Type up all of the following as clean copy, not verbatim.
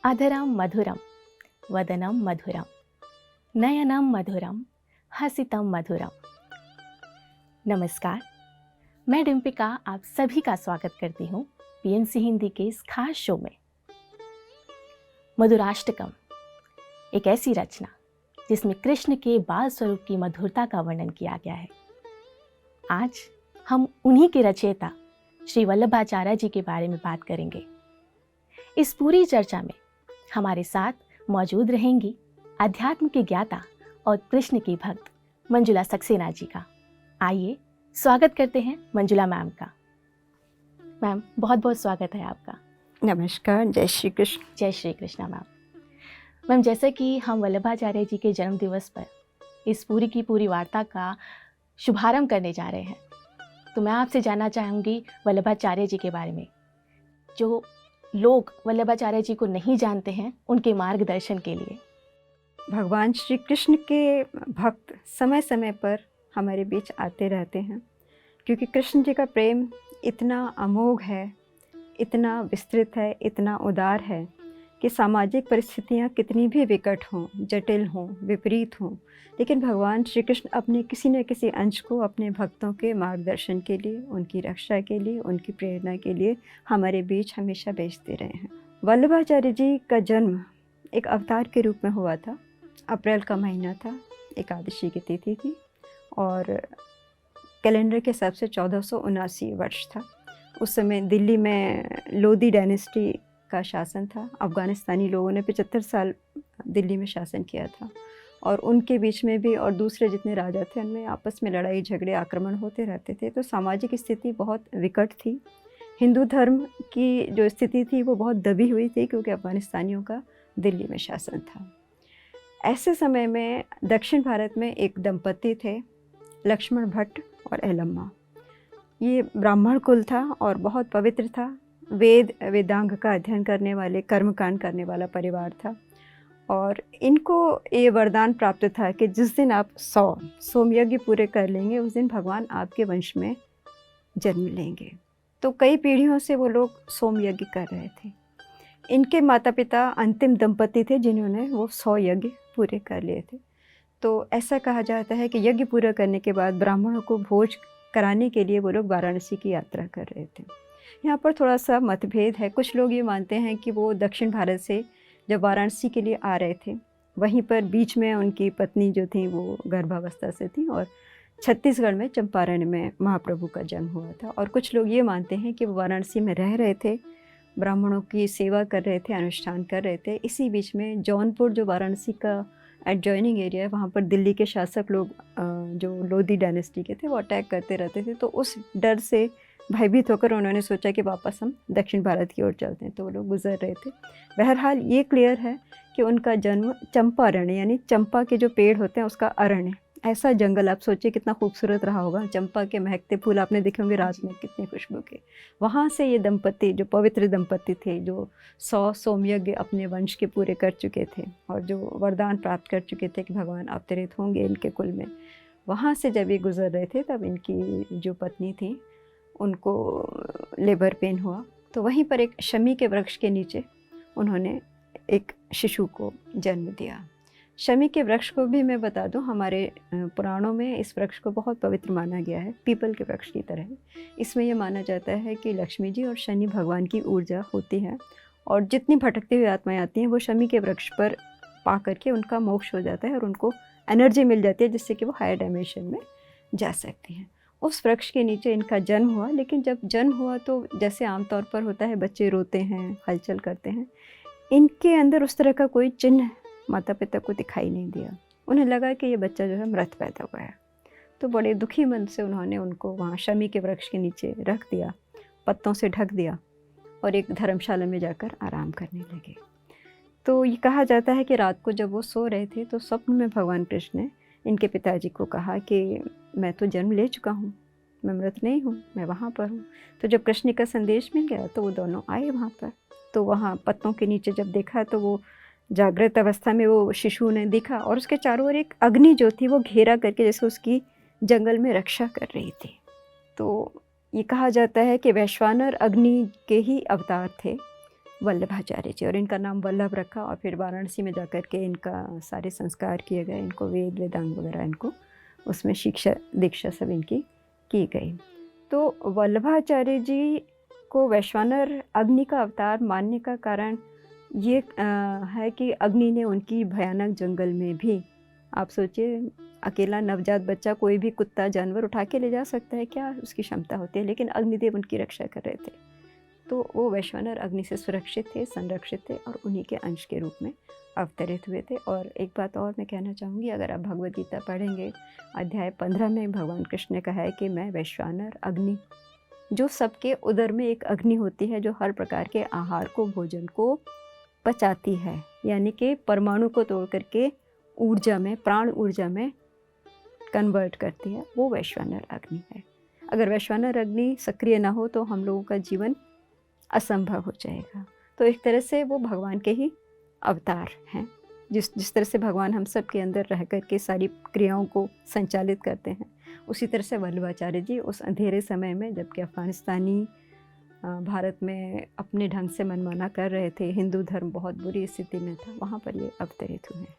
अधरम मधुरम वदनम मधुरम नयनम मधुरम हसितम मधुरम। नमस्कार, मैं डिम्पिका आप सभी का स्वागत करती हूँ पीएमसी हिंदी के इस खास शो में। मधुराष्टकम एक ऐसी रचना जिसमें कृष्ण के बाल स्वरूप की मधुरता का वर्णन किया गया है। आज हम उन्हीं के रचयिता श्री वल्लभाचार्य जी के बारे में बात करेंगे। इस पूरी चर्चा में हमारे साथ मौजूद रहेंगी अध्यात्म के ज्ञाता और कृष्ण की भक्त मंजुला सक्सेना जी का। आइए स्वागत करते हैं मंजुला मैम का। मैम, बहुत बहुत स्वागत है आपका। नमस्कार, जय श्री कृष्ण। जय श्री कृष्णा मैम, जैसे कि हम वल्लभाचार्य जी के जन्म दिवस पर इस पूरी की पूरी वार्ता का शुभारंभ करने जा रहे हैं, तो मैं आपसे जानना चाहूँगी वल्लभाचार्य जी के बारे में। जो लोग वल्लभाचार्य जी को नहीं जानते हैं, उनके मार्गदर्शन के लिए। भगवान श्री कृष्ण के भक्त समय समय पर हमारे बीच आते रहते हैं, क्योंकि कृष्ण जी का प्रेम इतना अमोघ है, इतना विस्तृत है, इतना उदार है कि सामाजिक परिस्थितियाँ कितनी भी विकट हों, जटिल हों, विपरीत हों, लेकिन भगवान श्री कृष्ण अपने किसी न किसी अंश को अपने भक्तों के मार्गदर्शन के लिए, उनकी रक्षा के लिए, उनकी प्रेरणा के लिए हमारे बीच हमेशा भेजते रहे हैं। वल्लभाचार्य जी का जन्म एक अवतार के रूप में हुआ था। अप्रैल का महीना था, एकादशी की तिथि थी और कैलेंडर के हिसाब से 1479 वर्ष था। उस समय दिल्ली में लोधी डायनेस्टी का शासन था। अफ़गानिस्तानी लोगों ने 75 साल दिल्ली में शासन किया था और उनके बीच में भी और दूसरे जितने राजा थे उनमें आपस में लड़ाई झगड़े आक्रमण होते रहते थे। तो सामाजिक स्थिति बहुत विकट थी। हिंदू धर्म की जो स्थिति थी वो बहुत दबी हुई थी, क्योंकि अफ़गानिस्तानियों का दिल्ली में शासन था। ऐसे समय में दक्षिण भारत में एक दंपति थे, लक्ष्मण भट्ट और एलम्मा। ये ब्राह्मण कुल था और बहुत पवित्र था। वेदांग का अध्ययन करने वाले, कर्मकांड करने वाला परिवार था और इनको ये वरदान प्राप्त था कि जिस दिन आप 100 सोमयज्ञ पूरे कर लेंगे, उस दिन भगवान आपके वंश में जन्म लेंगे। तो कई पीढ़ियों से वो लोग सोमयज्ञ कर रहे थे। इनके माता पिता अंतिम दंपति थे जिन्होंने वो 100 यज्ञ पूरे कर लिए थे। तो ऐसा कहा जाता है कि यज्ञ पूरा करने के बाद ब्राह्मणों को भोज कराने के लिए वो लोग वाराणसी की यात्रा कर रहे थे। यहाँ पर थोड़ा सा मतभेद है। कुछ लोग ये मानते हैं कि वो दक्षिण भारत से जब वाराणसी के लिए आ रहे थे, वहीं पर बीच में उनकी पत्नी जो थी वो गर्भावस्था से थी और छत्तीसगढ़ में चंपारण में महाप्रभु का जन्म हुआ था। और कुछ लोग ये मानते हैं कि वो वाराणसी में रह रहे थे, ब्राह्मणों की सेवा कर रहे थे, अनुष्ठान कर रहे थे। इसी बीच में जौनपुर, जो वाराणसी का एडजॉइनिंग एरिया है, वहाँ पर दिल्ली के शासक लोग जो लोधी डायनेस्टी के थे वो अटैक करते रहते थे। तो उस डर से भयभीत होकर उन्होंने सोचा कि वापस हम दक्षिण भारत की ओर चलते हैं। तो वो लोग गुजर रहे थे। बहरहाल ये क्लियर है कि उनका जन्म चंपारण्य, यानी चंपा के जो पेड़ होते हैं उसका अरण्य, ऐसा जंगल, आप सोचिए कितना खूबसूरत रहा होगा। चंपा के महकते फूल आपने देखे होंगे रात में, कितने खुशबू के। वहाँ से ये दंपति, जो पवित्र दंपति थे, जो 100 सोमयज्ञ अपने वंश के पूरे कर चुके थे और जो वरदान प्राप्त कर चुके थे कि भगवान अवतरित होंगे इनके कुल में, वहाँ से जब ये गुजर रहे थे तब इनकी जो पत्नी थी उनको लेबर पेन हुआ। तो वहीं पर एक शमी के वृक्ष के नीचे उन्होंने एक शिशु को जन्म दिया। शमी के वृक्ष को भी मैं बता दूं, हमारे पुराणों में इस वृक्ष को बहुत पवित्र माना गया है, पीपल के वृक्ष की तरह। इसमें यह माना जाता है कि लक्ष्मी जी और शनि भगवान की ऊर्जा होती है और जितनी भटकती हुई आत्माएं आती हैं वो शमी के वृक्ष पर पा करके उनका मोक्ष हो जाता है और उनको एनर्जी मिल जाती है जिससे कि वो हायर डायमेंशन में जा सकती हैं। उस वृक्ष के नीचे इनका जन्म हुआ। लेकिन जब जन्म हुआ तो जैसे आमतौर पर होता है, बच्चे रोते हैं, हलचल करते हैं। इनके अंदर उस तरह का कोई चिन्ह माता पिता को दिखाई नहीं दिया। उन्हें लगा कि ये बच्चा जो है मृत पैदा हुआ है। तो बड़े दुखी मन से उन्होंने उनको वहाँ शमी के वृक्ष के नीचे रख दिया, पत्तों से ढक दिया और एक धर्मशाला में जाकर आराम करने लगे। तो ये कहा जाता है कि रात को जब वो सो रहे थे तो स्वप्न में भगवान कृष्ण ने इनके पिताजी को कहा कि मैं तो जन्म ले चुका हूँ, मैं मृत नहीं हूँ, मैं वहाँ पर हूँ। तो जब कृष्ण का संदेश मिल गया तो वो दोनों आए वहाँ पर। तो वहाँ पत्तों के नीचे जब देखा तो वो जागृत अवस्था में वो शिशु ने दिखा और उसके चारों ओर एक अग्नि जो थी वो घेरा करके जैसे उसकी जंगल में रक्षा कर रही थी। तो ये कहा जाता है कि वैश्वानर अग्नि के ही अवतार थे वल्लभाचार्य जी, और इनका नाम वल्लभ रखा और फिर वाराणसी में जाकर के इनका सारे संस्कार किए गए, इनको वेद वेदांग वगैरह इनको उसमें शिक्षा दीक्षा सब इनकी की गई। तो वल्लभाचार्य जी को वैश्वानर अग्नि का अवतार मानने का कारण ये है कि अग्नि ने उनकी भयानक जंगल में भी, आप सोचिए अकेला नवजात बच्चा कोई भी कुत्ता जानवर उठा के ले जा सकता है, क्या उसकी क्षमता होती है, लेकिन अग्निदेव उनकी रक्षा कर रहे थे। तो वो वैश्वानर अग्नि से सुरक्षित थे, संरक्षित थे और उन्हीं के अंश के रूप में अवतरित हुए थे। और एक बात और मैं कहना चाहूँगी, अगर आप भगवद गीता पढ़ेंगे अध्याय 15 में भगवान कृष्ण ने कहा है कि मैं वैश्वानर अग्नि, जो सबके उदर में एक अग्नि होती है जो हर प्रकार के आहार को, भोजन को पचाती है, यानी कि परमाणु को तोड़ करके ऊर्जा में, प्राण ऊर्जा में कन्वर्ट करती है, वो वैश्वानर अग्नि है। अगर वैश्वानर अग्नि सक्रिय ना हो तो हम लोगों का जीवन असंभव हो जाएगा। तो एक तरह से वो भगवान के ही अवतार हैं। जिस तरह से भगवान हम सब के अंदर रह कर के सारी क्रियाओं को संचालित करते हैं, उसी तरह से वल्लभाचार्य जी उस अंधेरे समय में, जबकि अफ़गानिस्तानी भारत में अपने ढंग से मनमाना कर रहे थे, हिंदू धर्म बहुत बुरी स्थिति में था, वहाँ पर ये अवतरित हुए हैं।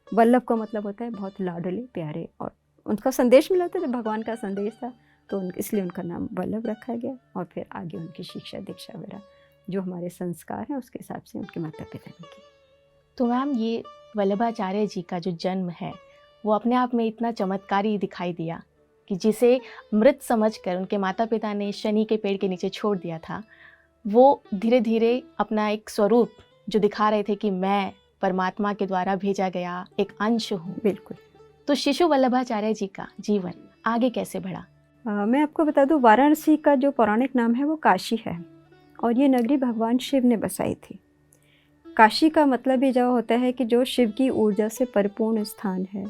वल्लभ का मतलब होता है बहुत लाडले प्यारे, और उनका संदेश मिला था, जब भगवान का संदेश था तो इसलिए उनका नाम वल्लभ रखा गया। और फिर आगे उनकी शिक्षा दीक्षा वगैरह जो हमारे संस्कार हैं उसके हिसाब से उनके माता पिता ने की। तो मैम, ये वल्लभाचार्य जी का जो जन्म है वो अपने आप में इतना चमत्कारी दिखाई दिया कि जिसे मृत समझकर उनके माता पिता ने शनि के पेड़ के नीचे छोड़ दिया था, वो धीरे धीरे अपना एक स्वरूप जो दिखा रहे थे कि मैं परमात्मा के द्वारा भेजा गया एक अंश हूँ। बिल्कुल। तो शिशु वल्लभाचार्य जी का जीवन आगे कैसे बढ़ा? मैं आपको बता दूं, वाराणसी का जो पौराणिक नाम है वो काशी है, और ये नगरी भगवान शिव ने बसाई थी। काशी का मतलब ही जो होता है कि जो शिव की ऊर्जा से परिपूर्ण स्थान है।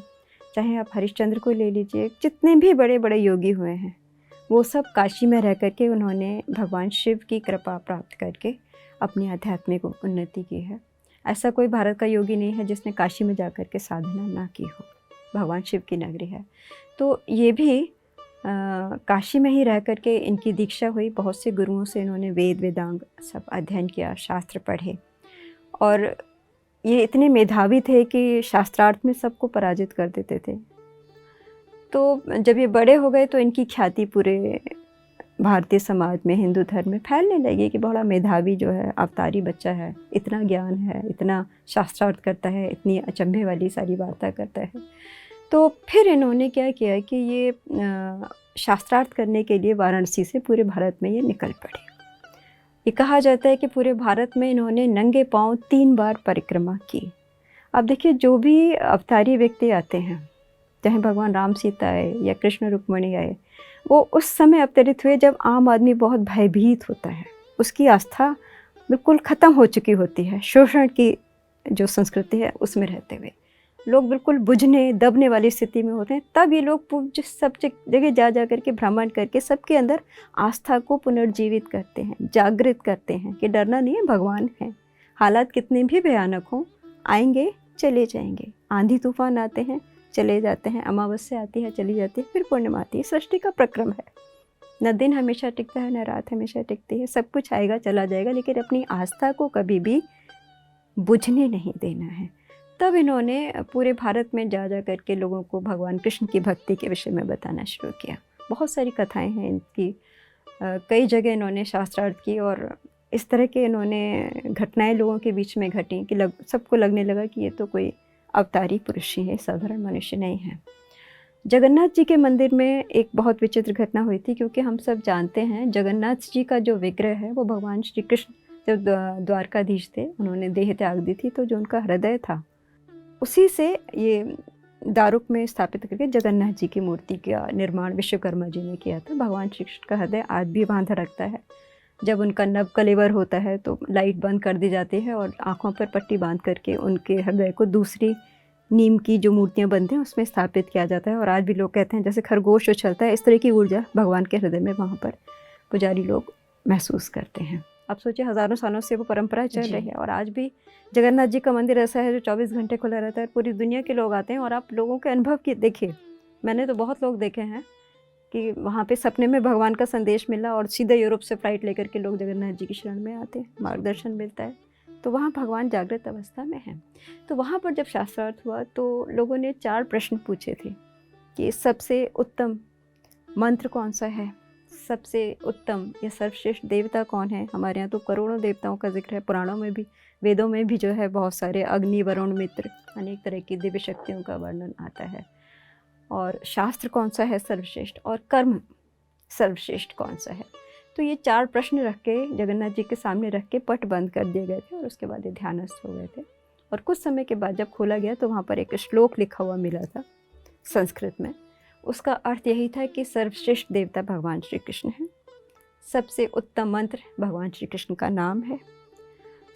चाहे आप हरिश्चंद्र को ले लीजिए, जितने भी बड़े बड़े योगी हुए हैं वो सब काशी में रह करके उन्होंने भगवान शिव की कृपा प्राप्त करके अपनी आध्यात्मिक उन्नति की है। ऐसा कोई भारत का योगी नहीं है जिसने काशी में जा कर के साधना ना की हो। भगवान शिव की नगरी है। तो ये भी काशी में ही रह कर के इनकी दीक्षा हुई। बहुत से गुरुओं से इन्होंने वेद वेदांग सब अध्ययन किया, शास्त्र पढ़े, और ये इतने मेधावी थे कि शास्त्रार्थ में सबको पराजित कर देते थे। तो जब ये बड़े हो गए तो इनकी ख्याति पूरे भारतीय समाज में, हिंदू धर्म में फैलने लगी कि बड़ा मेधावी जो है, अवतारी बच्चा है, इतना ज्ञान है, इतना शास्त्रार्थ करता है, इतनी अचंभे वाली सारी वार्ता करता है। तो फिर इन्होंने क्या किया कि ये शास्त्रार्थ करने के लिए वाराणसी से पूरे भारत में ये निकल पड़े। ये कहा जाता है कि पूरे भारत में इन्होंने नंगे पांव 3 बार परिक्रमा की। अब देखिए, जो भी अवतारी व्यक्ति आते हैं, चाहे भगवान राम सीता आए या कृष्ण रुक्मणी आए, वो उस समय अवतरित हुए जब आम आदमी बहुत भयभीत होता है, उसकी आस्था बिल्कुल ख़त्म हो चुकी होती है, शोषण की जो संस्कृति है उसमें रहते हुए लोग बिल्कुल बुझने दबने वाली स्थिति में होते हैं। तब ये लोग पूज्य सब जगह जा कर के भ्रमण करके सबके अंदर आस्था को पुनर्जीवित करते हैं, जागृत करते हैं कि डरना नहीं है, भगवान है। हालात कितने भी भयानक हों, आएंगे चले जाएंगे, आंधी तूफान आते हैं चले जाते हैं, अमावस्या आती है चली जाती है, फिर पूर्णिमा आती है। सृष्टि का प्रक्रम है, न दिन हमेशा टिकता है न रात हमेशा टिकती है, सब कुछ आएगा चला जाएगा, लेकिन अपनी आस्था को कभी भी बुझने नहीं देना है। तब इन्होंने पूरे भारत में जा करके लोगों को भगवान कृष्ण की भक्ति के विषय में बताना शुरू किया। बहुत सारी कथाएं हैं इनकी, कई जगह इन्होंने शास्त्रार्थ की, और इस तरह के इन्होंने घटनाएं लोगों के बीच में घटी कि सबको लगने लगा कि ये तो कोई अवतारी पुरुष ही है, साधारण मनुष्य नहीं है। जगन्नाथ जी के मंदिर में एक बहुत विचित्र घटना हुई थी, क्योंकि हम सब जानते हैं जगन्नाथ जी का जो विग्रह है वो भगवान श्री कृष्ण जब द्वारकाधीश थे, उन्होंने देह त्याग दी थी, तो जो उनका हृदय था उसी से ये दारुक में स्थापित करके जगन्नाथ जी की मूर्ति का निर्माण विश्वकर्मा जी ने किया था। भगवान श्री कृष्ण का हृदय आज भी वहाँ धड़कता है। जब उनका नव कलेवर होता है तो लाइट बंद कर दी जाती है और आँखों पर पट्टी बांध करके उनके हृदय को दूसरी नीम की जो मूर्तियाँ बनती हैं उसमें स्थापित किया जाता है। और आज भी लोग कहते हैं जैसे खरगोश उछलता है, इस तरह की ऊर्जा भगवान के हृदय में वहाँ पर पुजारी लोग महसूस करते हैं। अब सोचिए, हज़ारों सालों से वो परंपरा चल रही है, और आज भी जगन्नाथ जी का मंदिर ऐसा है जो 24 घंटे खुला रहता है। पूरी दुनिया के लोग आते हैं, और आप लोगों के अनुभव की देखिए, मैंने तो बहुत लोग देखे हैं कि वहाँ पे सपने में भगवान का संदेश मिला और सीधे यूरोप से फ्लाइट लेकर के लोग जगन्नाथ जी की शरण में आते हैं, मार्गदर्शन मिलता है। तो वहाँ भगवान जागृत अवस्था में हैं। तो वहाँ पर जब शास्त्रार्थ हुआ तो लोगों ने 4 प्रश्न पूछे थे कि सबसे उत्तम मंत्र कौन सा है, सबसे उत्तम या सर्वश्रेष्ठ देवता कौन है। हमारे यहाँ तो करोड़ों देवताओं का जिक्र है, पुराणों में भी, वेदों में भी जो है बहुत सारे अग्नि, वरुण, मित्र, अनेक तरह की दिव्य शक्तियों का वर्णन आता है। और शास्त्र कौन सा है सर्वश्रेष्ठ, और कर्म सर्वश्रेष्ठ कौन सा है। तो ये 4 प्रश्न रख के जगन्नाथ जी के सामने रख के पट बंद कर दिए गए थे और उसके बाद ये ध्यानस्थ हो गए थे। और कुछ समय के बाद जब खोला गया तो वहाँ पर एक श्लोक लिखा हुआ मिला था संस्कृत में। उसका अर्थ यही था कि सर्वश्रेष्ठ देवता भगवान श्री कृष्ण हैं, सबसे उत्तम मंत्र भगवान श्री कृष्ण का नाम है,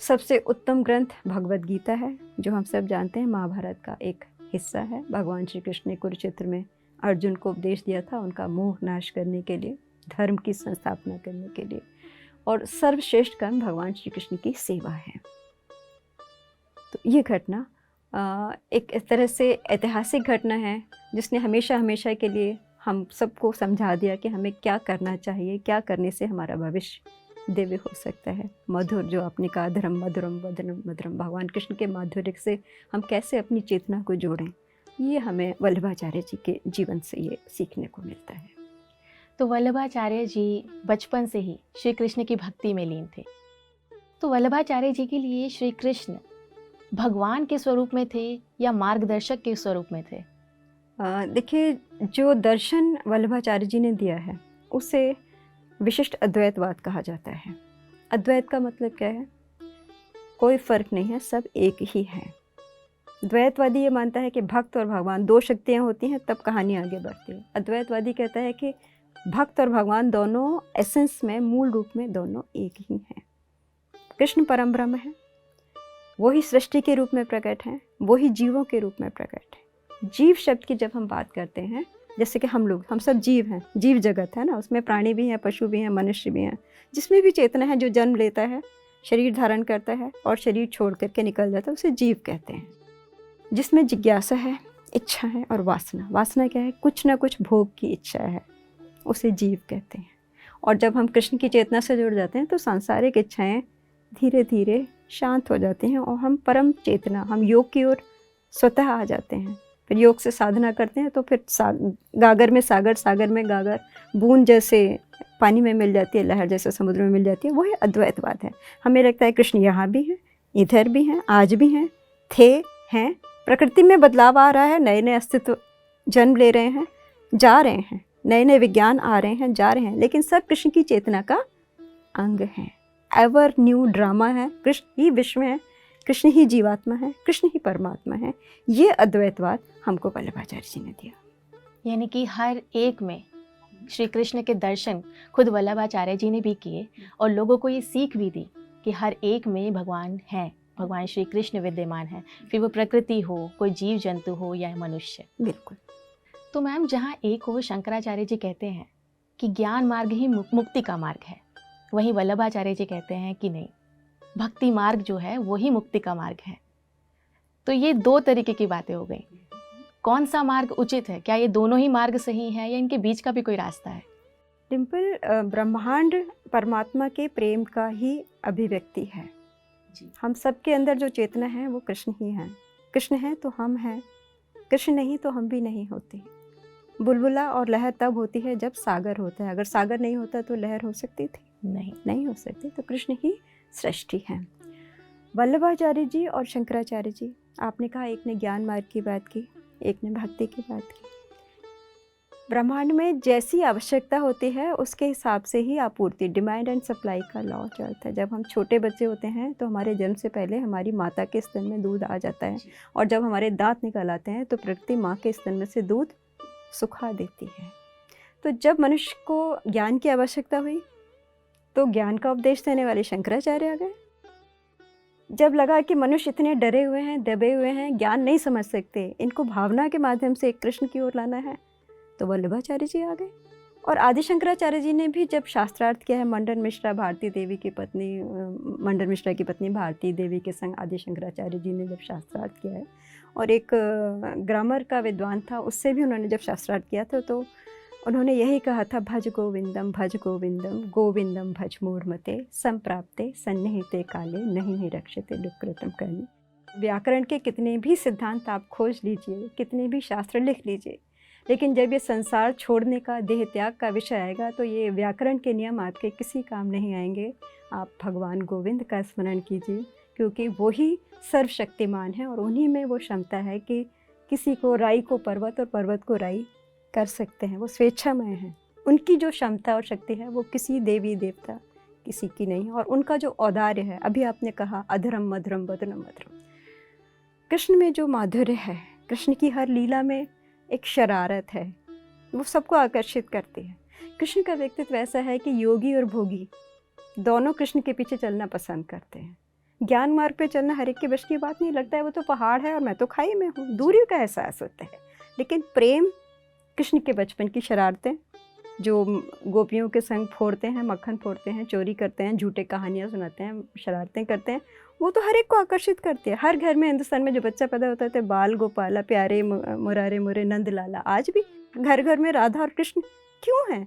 सबसे उत्तम ग्रंथ भगवद गीता है, जो हम सब जानते हैं महाभारत का एक हिस्सा है। भगवान श्री कृष्ण ने कुरुक्षेत्र में अर्जुन को उपदेश दिया था उनका मोह नाश करने के लिए, धर्म की संस्थापना करने के लिए। और सर्वश्रेष्ठ कर्म भगवान श्री कृष्ण की सेवा है। तो ये घटना एक इस तरह से ऐतिहासिक घटना है जिसने हमेशा हमेशा के लिए हम सबको समझा दिया कि हमें क्या करना चाहिए, क्या करने से हमारा भविष्य दिव्य हो सकता है। मधुर, जो आपने कहा, धर्म मधुरम वदनम मधुरम, भगवान कृष्ण के माधुर्य से हम कैसे अपनी चेतना को जोड़ें, ये हमें वल्लभाचार्य जी के जीवन से ये सीखने को मिलता है। तो वल्लभाचार्य जी बचपन से ही श्री कृष्ण की भक्ति में लीन थे। तो वल्लभाचार्य जी के लिए श्री कृष्ण भगवान के स्वरूप में थे या मार्गदर्शक के स्वरूप में थे? देखिए, जो दर्शन वल्लभाचार्य जी ने दिया है उसे विशिष्ट अद्वैतवाद कहा जाता है। अद्वैत का मतलब क्या है? कोई फ़र्क नहीं है, सब एक ही है। द्वैतवादी ये मानता है कि भक्त और भगवान 2 शक्तियाँ होती हैं तब कहानी आगे बढ़ती है। अद्वैतवादी कहता है कि भक्त और भगवान दोनों एसेंस में, मूल रूप में दोनों एक ही हैं। कृष्ण परम ब्रह्म है, वही सृष्टि के रूप में प्रकट हैं, वही जीवों के रूप में प्रकट है। जीव शब्द की जब हम बात करते हैं, जैसे कि हम सब जीव हैं, जीव जगत है ना, उसमें प्राणी भी हैं, पशु भी हैं, मनुष्य भी हैं, जिसमें भी चेतना है, जो जन्म लेता है, शरीर धारण करता है और शरीर छोड़ करके निकल जाता है, उसे जीव कहते हैं। जिसमें जिज्ञासा है, इच्छा है और वासना। वासना क्या है? कुछ ना कुछ भोग की इच्छा है, उसे जीव कहते हैं। और जब हम कृष्ण की चेतना से जुड़ जाते हैं तो सांसारिक इच्छाएं धीरे धीरे शांत हो जाती हैं और हम परम चेतना, हम योग की ओर स्वतः आ जाते हैं। फिर योग से साधना करते हैं तो फिर गागर में सागर, सागर में गागर, बूंद जैसे पानी में मिल जाती है, लहर जैसे समुद्र में मिल जाती है। वो है अद्वैतवाद है। हमें लगता है कृष्ण यहाँ भी हैं, इधर भी हैं, आज भी हैं, थे, हैं। प्रकृति में बदलाव आ रहा है, नए नए अस्तित्व जन्म ले रहे हैं, जा रहे हैं, नए नए विज्ञान आ रहे हैं, जा रहे हैं, लेकिन सब कृष्ण की चेतना का अंग हैं। एवर न्यू ड्रामा है। कृष्ण ही विश्व है, कृष्ण ही जीवात्मा है, कृष्ण ही परमात्मा है। ये अद्वैतवाद हमको वल्लभाचार्य जी ने दिया। यानी कि हर एक में श्री कृष्ण के दर्शन खुद वल्लभाचार्य जी ने भी किए और लोगों को ये सीख भी दी कि हर एक में भगवान है, भगवान श्री कृष्ण विद्यमान है, फिर वो प्रकृति हो, कोई जीव जंतु हो या मनुष्य। बिल्कुल। तो मैम, जहाँ एक हो शंकराचार्य जी कहते हैं कि ज्ञान मार्ग ही मुक्ति का मार्ग है, वहीं वल्लभाचार्य जी कहते हैं कि नहीं, भक्ति मार्ग जो है वही मुक्ति का मार्ग है। तो ये 2 तरीके की बातें हो गई। कौन सा मार्ग उचित है? क्या ये दोनों ही मार्ग सही है या इनके बीच का भी कोई रास्ता है? डिम्पल, ब्रह्मांड परमात्मा के प्रेम का ही अभिव्यक्ति है जी। हम सबके अंदर जो चेतना है वो कृष्ण ही है। कृष्ण है तो हम हैं, कृष्ण नहीं तो हम भी नहीं होते। बुलबुला और लहर तब होती है जब सागर होता है। अगर सागर नहीं होता तो लहर हो सकती थी? नहीं हो सकती। तो कृष्ण ही सृष्टि है। वल्लभाचार्य जी और शंकराचार्य जी, आपने कहा एक ने ज्ञान मार्ग की बात की, एक ने भक्ति की बात की। ब्रह्मांड में जैसी आवश्यकता होती है उसके हिसाब से ही आपूर्ति, डिमांड एंड सप्लाई का लॉ चलता है। जब हम छोटे बच्चे होते हैं तो हमारे जन्म से पहले हमारी माता के स्तन में दूध आ जाता है, और जब हमारे दांत निकल आते हैं तो प्रकृति माँ के स्तन में से दूध सुखा देती है। तो जब मनुष्य को ज्ञान की आवश्यकता हुई तो ज्ञान का उपदेश देने वाले शंकराचार्य आ गए। जब लगा कि मनुष्य इतने डरे हुए हैं, दबे हुए हैं, ज्ञान नहीं समझ सकते, इनको भावना के माध्यम से कृष्ण की ओर लाना है, तो वल्लभाचार्य जी आ गए। और आदि शंकराचार्य जी ने भी जब शास्त्रार्थ किया है, मंडन मिश्रा भारती देवी की पत्नी, मंडन मिश्रा की पत्नी भारती देवी के संग आदि शंकराचार्य जी ने जब शास्त्रार्थ किया है, और एक ग्रामर का विद्वान था, उससे भी उन्होंने जब शास्त्रार्थ किया था, तो उन्होंने यही कहा था, भज गोविंदम गोविंदम भज मूढ़मते संप्राप्ते सन्निहिते काले नहीं निरक्षते दुष्कृतम करनी। व्याकरण के कितने भी सिद्धांत आप खोज लीजिए, कितने भी शास्त्र लिख लीजिए, लेकिन जब ये संसार छोड़ने का, देह त्याग का विषय आएगा तो ये व्याकरण के नियम आपके किसी काम नहीं आएंगे। आप भगवान गोविंद का स्मरण कीजिए, क्योंकि वो ही सर्वशक्तिमान है और उन्हीं में वो क्षमता है कि किसी को राई को पर्वत और पर्वत को राई कर सकते हैं। वो स्वेच्छामय हैं। उनकी जो क्षमता और शक्ति है वो किसी देवी देवता किसी की नहीं। और उनका जो औदार्य है, अभी आपने कहा अधरम मधुरम वदनम मधुरम, कृष्ण में जो माधुर्य है, कृष्ण की हर लीला में एक शरारत है, वो सबको आकर्षित करती है। कृष्ण का व्यक्तित्व ऐसा है कि योगी और भोगी दोनों कृष्ण के पीछे चलना पसंद करते हैं। ज्ञान मार्ग पे चलना हर एक के बस की बात नहीं, लगता है वो तो पहाड़ है और मैं तो खाई में हूँ, दूरी का एहसास होता है। लेकिन प्रेम, कृष्ण के बचपन की शरारतें जो गोपियों के संग फोड़ते हैं, मक्खन फोड़ते हैं, चोरी करते हैं, झूठे कहानियाँ सुनाते हैं, शरारतें करते हैं, वो तो हर एक को आकर्षित करती है। हर घर में हिंदुस्तान में जो बच्चा पैदा होता है, बाल गोपाला प्यारे मुरारे मुरे नंद लाला, आज भी घर घर में राधा और कृष्ण क्यों हैं?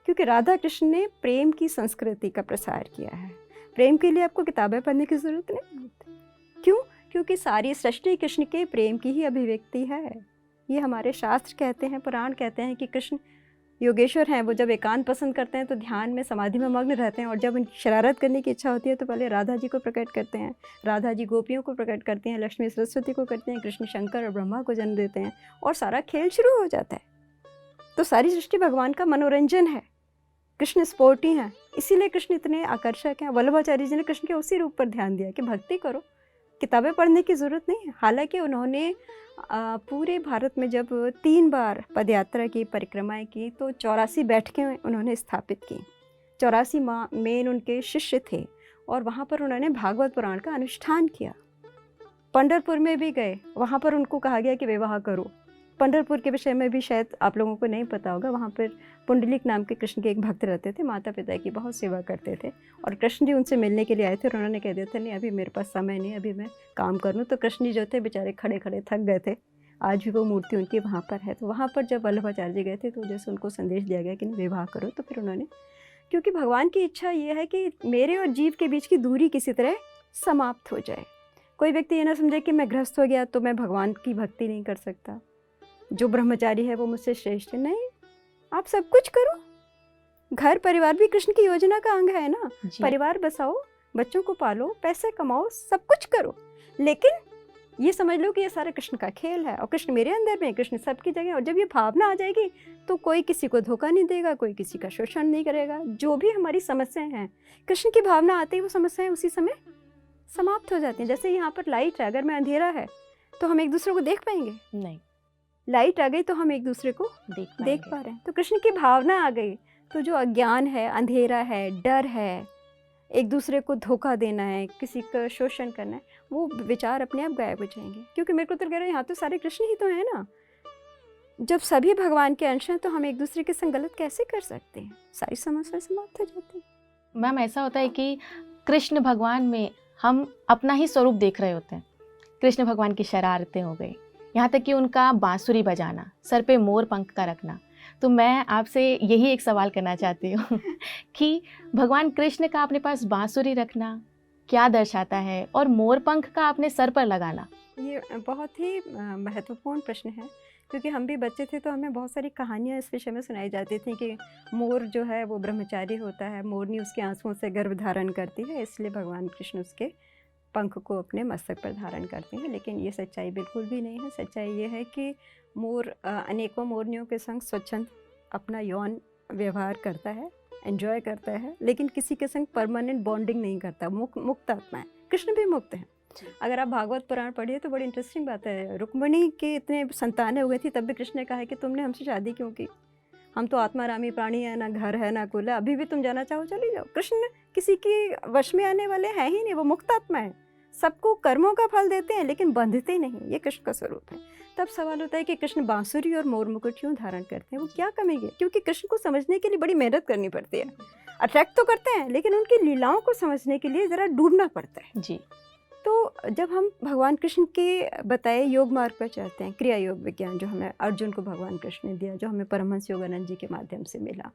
क्योंकि राधा कृष्ण ने प्रेम की संस्कृति का प्रसार किया है। प्रेम के लिए आपको किताबें पढ़ने की ज़रूरत नहीं होती। क्यों? क्योंकि सारी सृष्टि कृष्ण के प्रेम की ही अभिव्यक्ति है। ये हमारे शास्त्र कहते हैं, पुराण कहते हैं कि कृष्ण योगेश्वर हैं। वो जब एकांत पसंद करते हैं तो ध्यान में, समाधि में मग्न रहते हैं, और जब उनकी शरारत करने की इच्छा होती है तो पहले राधा जी को प्रकट करते हैं। राधा जी गोपियों को प्रकट करते हैं, लक्ष्मी सरस्वती को करते हैं, कृष्ण शंकर और ब्रह्मा को जन्म देते हैं, और सारा खेल शुरू हो जाता है। तो सारी सृष्टि भगवान का मनोरंजन है। कृष्ण स्पोर्टी हैं, इसीलिए कृष्ण इतने आकर्षक हैं। वल्लभाचार्य जी ने कृष्ण के उसी रूप पर ध्यान दिया कि भक्ति करो, किताबें पढ़ने की ज़रूरत नहीं है। हालांकि उन्होंने पूरे भारत में जब 3 बार पदयात्रा की, परिक्रमाएं की, तो 84 बैठकें उन्होंने स्थापित की। 84 मेन उनके शिष्य थे, और वहाँ पर उन्होंने भागवत पुराण का अनुष्ठान किया। पंढरपुर में भी गए, वहाँ पर उनको कहा गया कि विवाह करो। पंढरपुर के विषय में भी शायद आप लोगों को नहीं पता होगा, वहाँ पर पुंडलिक नाम के कृष्ण के एक भक्त रहते थे, माता पिता की बहुत सेवा करते थे, और कृष्ण जी उनसे मिलने के लिए आए थे, और उन्होंने कह दिया था, नहीं अभी मेरे पास समय नहीं, अभी मैं काम कर लूँ। तो कृष्ण जी जो थे बेचारे खड़े खड़े थक गए थे। आज भी वो मूर्ति उनकी वहाँ पर है। तो वहाँ पर जब वल्लभाचार्य जी गए थे तो जैसे उनको संदेश दिया गया कि नहीं विवाह करो, तो फिर उन्होंने, क्योंकि भगवान की इच्छा ये है कि मेरे और जीव के बीच की दूरी किसी तरह समाप्त हो जाए। कोई व्यक्ति ये ना समझे कि मैं गृहस्थ हो गया तो मैं भगवान की भक्ति नहीं कर सकता, जो ब्रह्मचारी है वो मुझसे श्रेष्ठ है। नहीं, आप सब कुछ करो। घर परिवार भी कृष्ण की योजना का अंग है ना। परिवार बसाओ, बच्चों को पालो, पैसे कमाओ, सब कुछ करो, लेकिन ये समझ लो कि ये सारा कृष्ण का खेल है, और कृष्ण मेरे अंदर में, कृष्ण सबकी जगह। और जब ये भावना आ जाएगी तो कोई किसी को धोखा नहीं देगा, कोई किसी का शोषण नहीं करेगा। जो भी हमारी समस्याएं हैं, कृष्ण की भावना आती है, वो समस्याएं उसी समय समाप्त हो जाती हैं। जैसे यहाँ पर लाइट है, अगर मैं अंधेरा है तो हम एक दूसरे को देख पाएंगे? नहीं। लाइट आ गई तो हम एक दूसरे को देख पा रहे हैं। तो कृष्ण की भावना आ गई तो जो अज्ञान है, अंधेरा है, डर है, एक दूसरे को धोखा देना है, किसी का शोषण करना है, वो विचार अपने आप गायब हो जाएंगे। क्योंकि मेरे को तो लग रहा है यहाँ तो सारे कृष्ण ही तो हैं ना। जब सभी भगवान के अंश हैं तो हम एक दूसरे के संग गलत कैसे कर सकते हैं? सारी समस्या समाप्त हो जाती है। मैम, ऐसा होता है कि कृष्ण भगवान में हम अपना ही स्वरूप देख रहे होते हैं। कृष्ण भगवान की शरारतें हो गई, यहाँ तक कि उनका बांसुरी बजाना, सर पे मोर पंख का रखना। तो मैं आपसे यही एक सवाल करना चाहती हूँ कि भगवान कृष्ण का अपने पास बांसुरी रखना क्या दर्शाता है, और मोर पंख का अपने सर पर लगाना? ये बहुत ही महत्वपूर्ण प्रश्न है, क्योंकि हम भी बच्चे थे तो हमें बहुत सारी कहानियाँ इस विषय में सुनाई जाती थी कि मोर जो है वो ब्रह्मचारी होता है, मोरनी उसके आंसुओं से गर्भ धारण करती है, इसलिए भगवान कृष्ण उसके पंख को अपने मस्तक पर धारण करते हैं। लेकिन ये सच्चाई बिल्कुल भी नहीं है। सच्चाई ये है कि मोर अनेकों मोरनियों के संग स्वच्छंद अपना यौन व्यवहार करता है, एंजॉय करता है, लेकिन किसी के संग परमानेंट बॉन्डिंग नहीं करता। मुक्त आत्मा है। कृष्ण भी मुक्त हैं। अगर आप भागवत पुराण पढ़िए तो बड़ी इंटरेस्टिंग बात है। रुक्मिणी के इतने संतानें हो गई थी, तब भी कृष्ण ने कहा है कि तुमने हमसे शादी क्यों की? हम तो आत्मारामी प्राणी है, ना घर है ना कुल है, अभी भी तुम जाना चाहो चली जाओ। कृष्ण किसी के वश में आने वाले हैं ही नहीं, वो मुक्त आत्मा है। सबको कर्मों का फल देते हैं लेकिन बंधते नहीं, ये कृष्ण का स्वरूप है। तब सवाल होता है कि कृष्ण बांसुरी और मोर मुकुट क्यों धारण करते हैं? वो क्या कमी है? क्योंकि कृष्ण को समझने के लिए बड़ी मेहनत करनी पड़ती है। अट्रैक्ट तो करते हैं लेकिन उनकी लीलाओं को समझने के लिए ज़रा डूबना पड़ता है। जी। तो जब हम भगवान कृष्ण के बताए योग मार्ग पर चलते हैं, क्रिया योग विज्ञान जो हमें अर्जुन को भगवान कृष्ण ने दिया, जो हमें परमहंस योगानंद जी के माध्यम से मिला,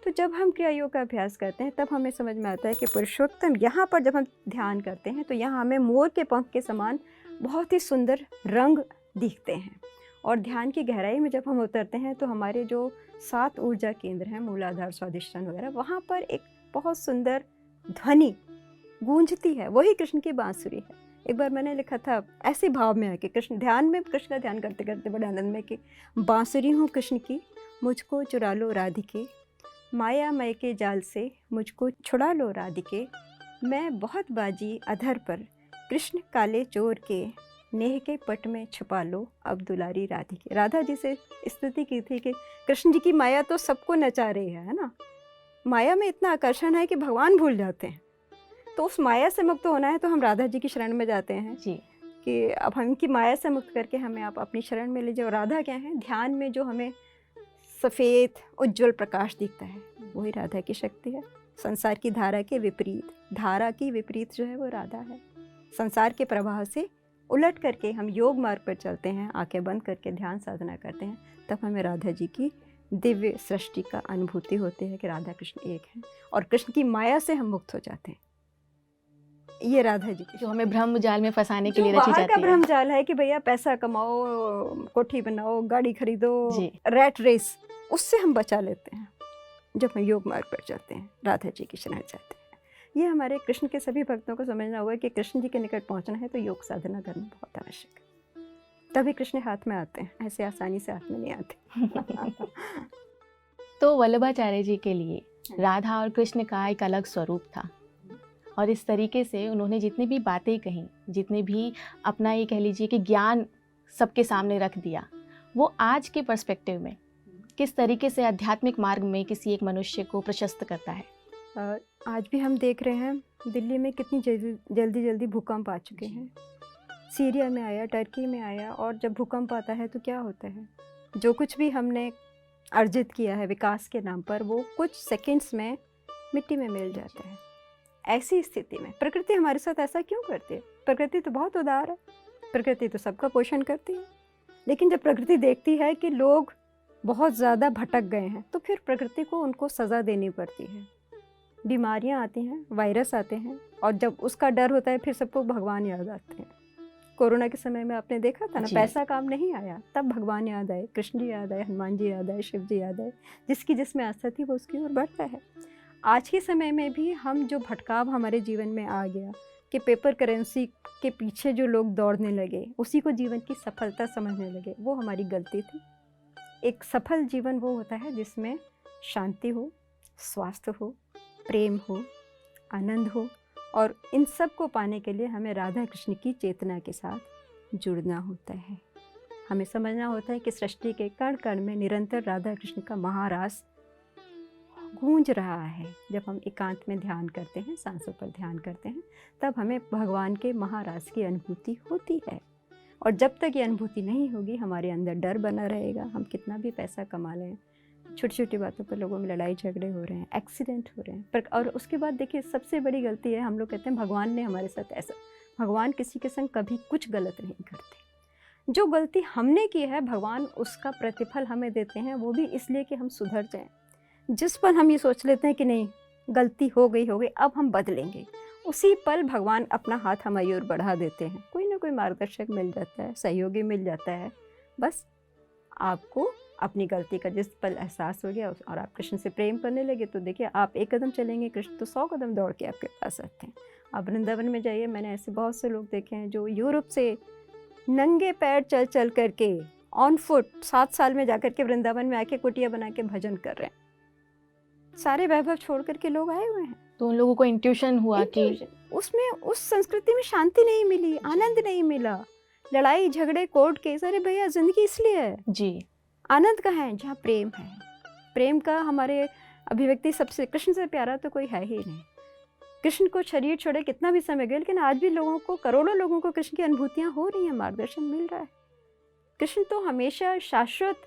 तो जब हम क्रिया योग का अभ्यास करते हैं तब हमें समझ में आता है कि पुरुषोत्तम यहाँ पर जब हम ध्यान करते हैं तो यहाँ हमें मोर के पंख के समान बहुत ही सुंदर रंग दिखते हैं। और ध्यान की गहराई में जब हम उतरते हैं तो हमारे जो 7 ऊर्जा केंद्र हैं, मूलाधार, स्वाधिष्ठान वगैरह, वहाँ पर एक बहुत सुंदर ध्वनि गूंजती है, वही कृष्ण की बांसुरी है। एक बार मैंने लिखा था ऐसे भाव में आके, कृष्ण ध्यान में, कृष्ण का ध्यान करते करते बड़े आनंद में, कि बांसुरी हूँ कृष्ण की, मुझको चुरा लो राधिके, माया मय के जाल से मुझको छुड़ा लो राधिके, मैं बहुत बाजी अधर पर, कृष्ण काले चोर के, नेह के पट में छुपा लो अब दुलारी राधिके। राधा जी से स्तुति की थी कि कृष्ण जी की माया तो सबको नचा रही है ना, माया में इतना आकर्षण है कि भगवान भूल जाते हैं। तो उस माया से मुक्त होना है तो हम राधा जी की शरण में जाते हैं जी। कि अब हम इनकी माया से मुक्त करके हमें आप अपनी शरण में लीजिए। और राधा क्या है, ध्यान में जो हमें सफ़ेद उज्जवल प्रकाश दिखता है वही राधा की शक्ति है। संसार की धारा के विपरीत, धारा की विपरीत जो है वो राधा है। संसार के प्रवाह से उलट करके हम योग मार्ग पर चलते हैं, आंखें बंद करके ध्यान साधना करते हैं, तब हमें राधा जी की दिव्य सृष्टि का अनुभूति होती है कि राधा कृष्ण एक हैं, और कृष्ण की माया से हम मुक्त हो जाते हैं। ये राधा जी की जो हमें ब्रह्म जाल में फंसाने के जो लिए रची बाहर जाती का है। भ्रम जाल है कि भैया पैसा कमाओ, कोठी बनाओ, गाड़ी खरीदो, जी। रैट रेस, उससे हम बचा लेते हैं जब हम योग मार्ग पर चलते हैं, राधा जी की शरण जाते हैं। ये हमारे कृष्ण के सभी भक्तों को समझना होगा कि कृष्ण जी के निकट पहुंचना है तो योग साधना करना बहुत आवश्यक है, तभी कृष्ण हाथ में आते हैं, ऐसे आसानी से हाथ में नहीं आते। तो वल्लभाचार्य जी के लिए राधा और कृष्ण का एक अलग स्वरूप था, और इस तरीके से उन्होंने जितनी भी बातें कहीं, जितने भी अपना ये कह लीजिए कि ज्ञान सबके सामने रख दिया, वो आज के पर्सपेक्टिव में किस तरीके से आध्यात्मिक मार्ग में किसी एक मनुष्य को प्रशस्त करता है। आज भी हम देख रहे हैं दिल्ली में कितनी जल्दी भूकंप आ चुके हैं। सीरिया में आया, टर्की में आया, और जब भूकंप आता है तो क्या होता है, जो कुछ भी हमने अर्जित किया है विकास के नाम पर, वो कुछ सेकंड्स में मिट्टी में मिल जाता है। ऐसी स्थिति में प्रकृति हमारे साथ ऐसा क्यों करती है? प्रकृति तो बहुत उदार है, प्रकृति तो सबका पोषण करती है, लेकिन जब प्रकृति देखती है कि लोग बहुत ज़्यादा भटक गए हैं तो फिर प्रकृति को उनको सज़ा देनी पड़ती है। बीमारियां आती हैं, वायरस आते हैं, और जब उसका डर होता है फिर सबको भगवान याद आते हैं। कोरोना के समय में आपने देखा था ना, पैसा काम नहीं आया, तब भगवान याद आए, कृष्ण जी याद आए, हनुमान जी याद आए, शिव जी याद आए। जिसकी जिसमें आस्था थी वो उसकी ओर बढ़ता है। आज के समय में भी हम जो भटकाव हमारे जीवन में आ गया कि पेपर करेंसी के पीछे जो लोग दौड़ने लगे, उसी को जीवन की सफलता समझने लगे, वो हमारी गलती थी। एक सफल जीवन वो होता है जिसमें शांति हो, स्वास्थ्य हो, प्रेम हो, आनंद हो, और इन सब को पाने के लिए हमें राधा कृष्ण की चेतना के साथ जुड़ना होता है। हमें समझना होता है कि सृष्टि के कण कण में निरंतर राधा कृष्ण का महारास गूंज रहा है। जब हम एकांत में ध्यान करते हैं, सांसों पर ध्यान करते हैं, तब हमें भगवान के महारास की अनुभूति होती है। और जब तक ये अनुभूति नहीं होगी, हमारे अंदर डर बना रहेगा। हम कितना भी पैसा कमा लें, छोटी छोटी बातों पर लोगों में लड़ाई झगड़े हो रहे हैं, एक्सीडेंट हो रहे हैं। पर और उसके बाद देखिए, सबसे बड़ी गलती है, हम लोग कहते हैं भगवान ने हमारे साथ ऐसा। भगवान किसी के संग कभी कुछ गलत नहीं करते। जो गलती हमने की है, भगवान उसका प्रतिफल हमें देते हैं, वो भी इसलिए कि हम सुधर जाएं। जिस पर हम ये सोच लेते हैं कि नहीं, गलती हो गई, अब हम बदलेंगे, उसी पल भगवान अपना हाथ हमारी ओर बढ़ा देते हैं। कोई ना कोई मार्गदर्शक मिल जाता है, सहयोगी मिल जाता है। बस आपको अपनी गलती का जिस पल एहसास हो गया और आप कृष्ण से प्रेम करने लगे, तो देखिए, आप एक कदम चलेंगे, कृष्ण तो 100 कदम दौड़ के आपके पास आते हैं। आप वृंदावन में जाइए, मैंने ऐसे बहुत से लोग देखे हैं जो यूरोप से नंगे पैर चल चल करके ऑन फुट 7 साल में जाकर के वृंदावन में आके कुटिया बना के भजन कर रहे हैं। सारे वैभव छोड़ करके लोग आए हुए हैं। तो उन लोगों को इंट्यूशन हुआ कि उसमें, उस संस्कृति में शांति नहीं मिली, आनंद नहीं मिला, लड़ाई झगड़े कोर्ट केस। अरे भैया, जिंदगी इसलिए है जी, आनंद कहाँ है? जहाँ प्रेम है। प्रेम का हमारे अभिव्यक्ति सबसे, कृष्ण से प्यारा तो कोई है ही नहीं। कृष्ण को शरीर छोड़े कितना भी समय गया, लेकिन आज भी लोगों को, करोड़ों लोगों को कृष्ण की अनुभूतियाँ हो रही हैं, मार्गदर्शन मिल रहा है। कृष्ण तो हमेशा शाश्वत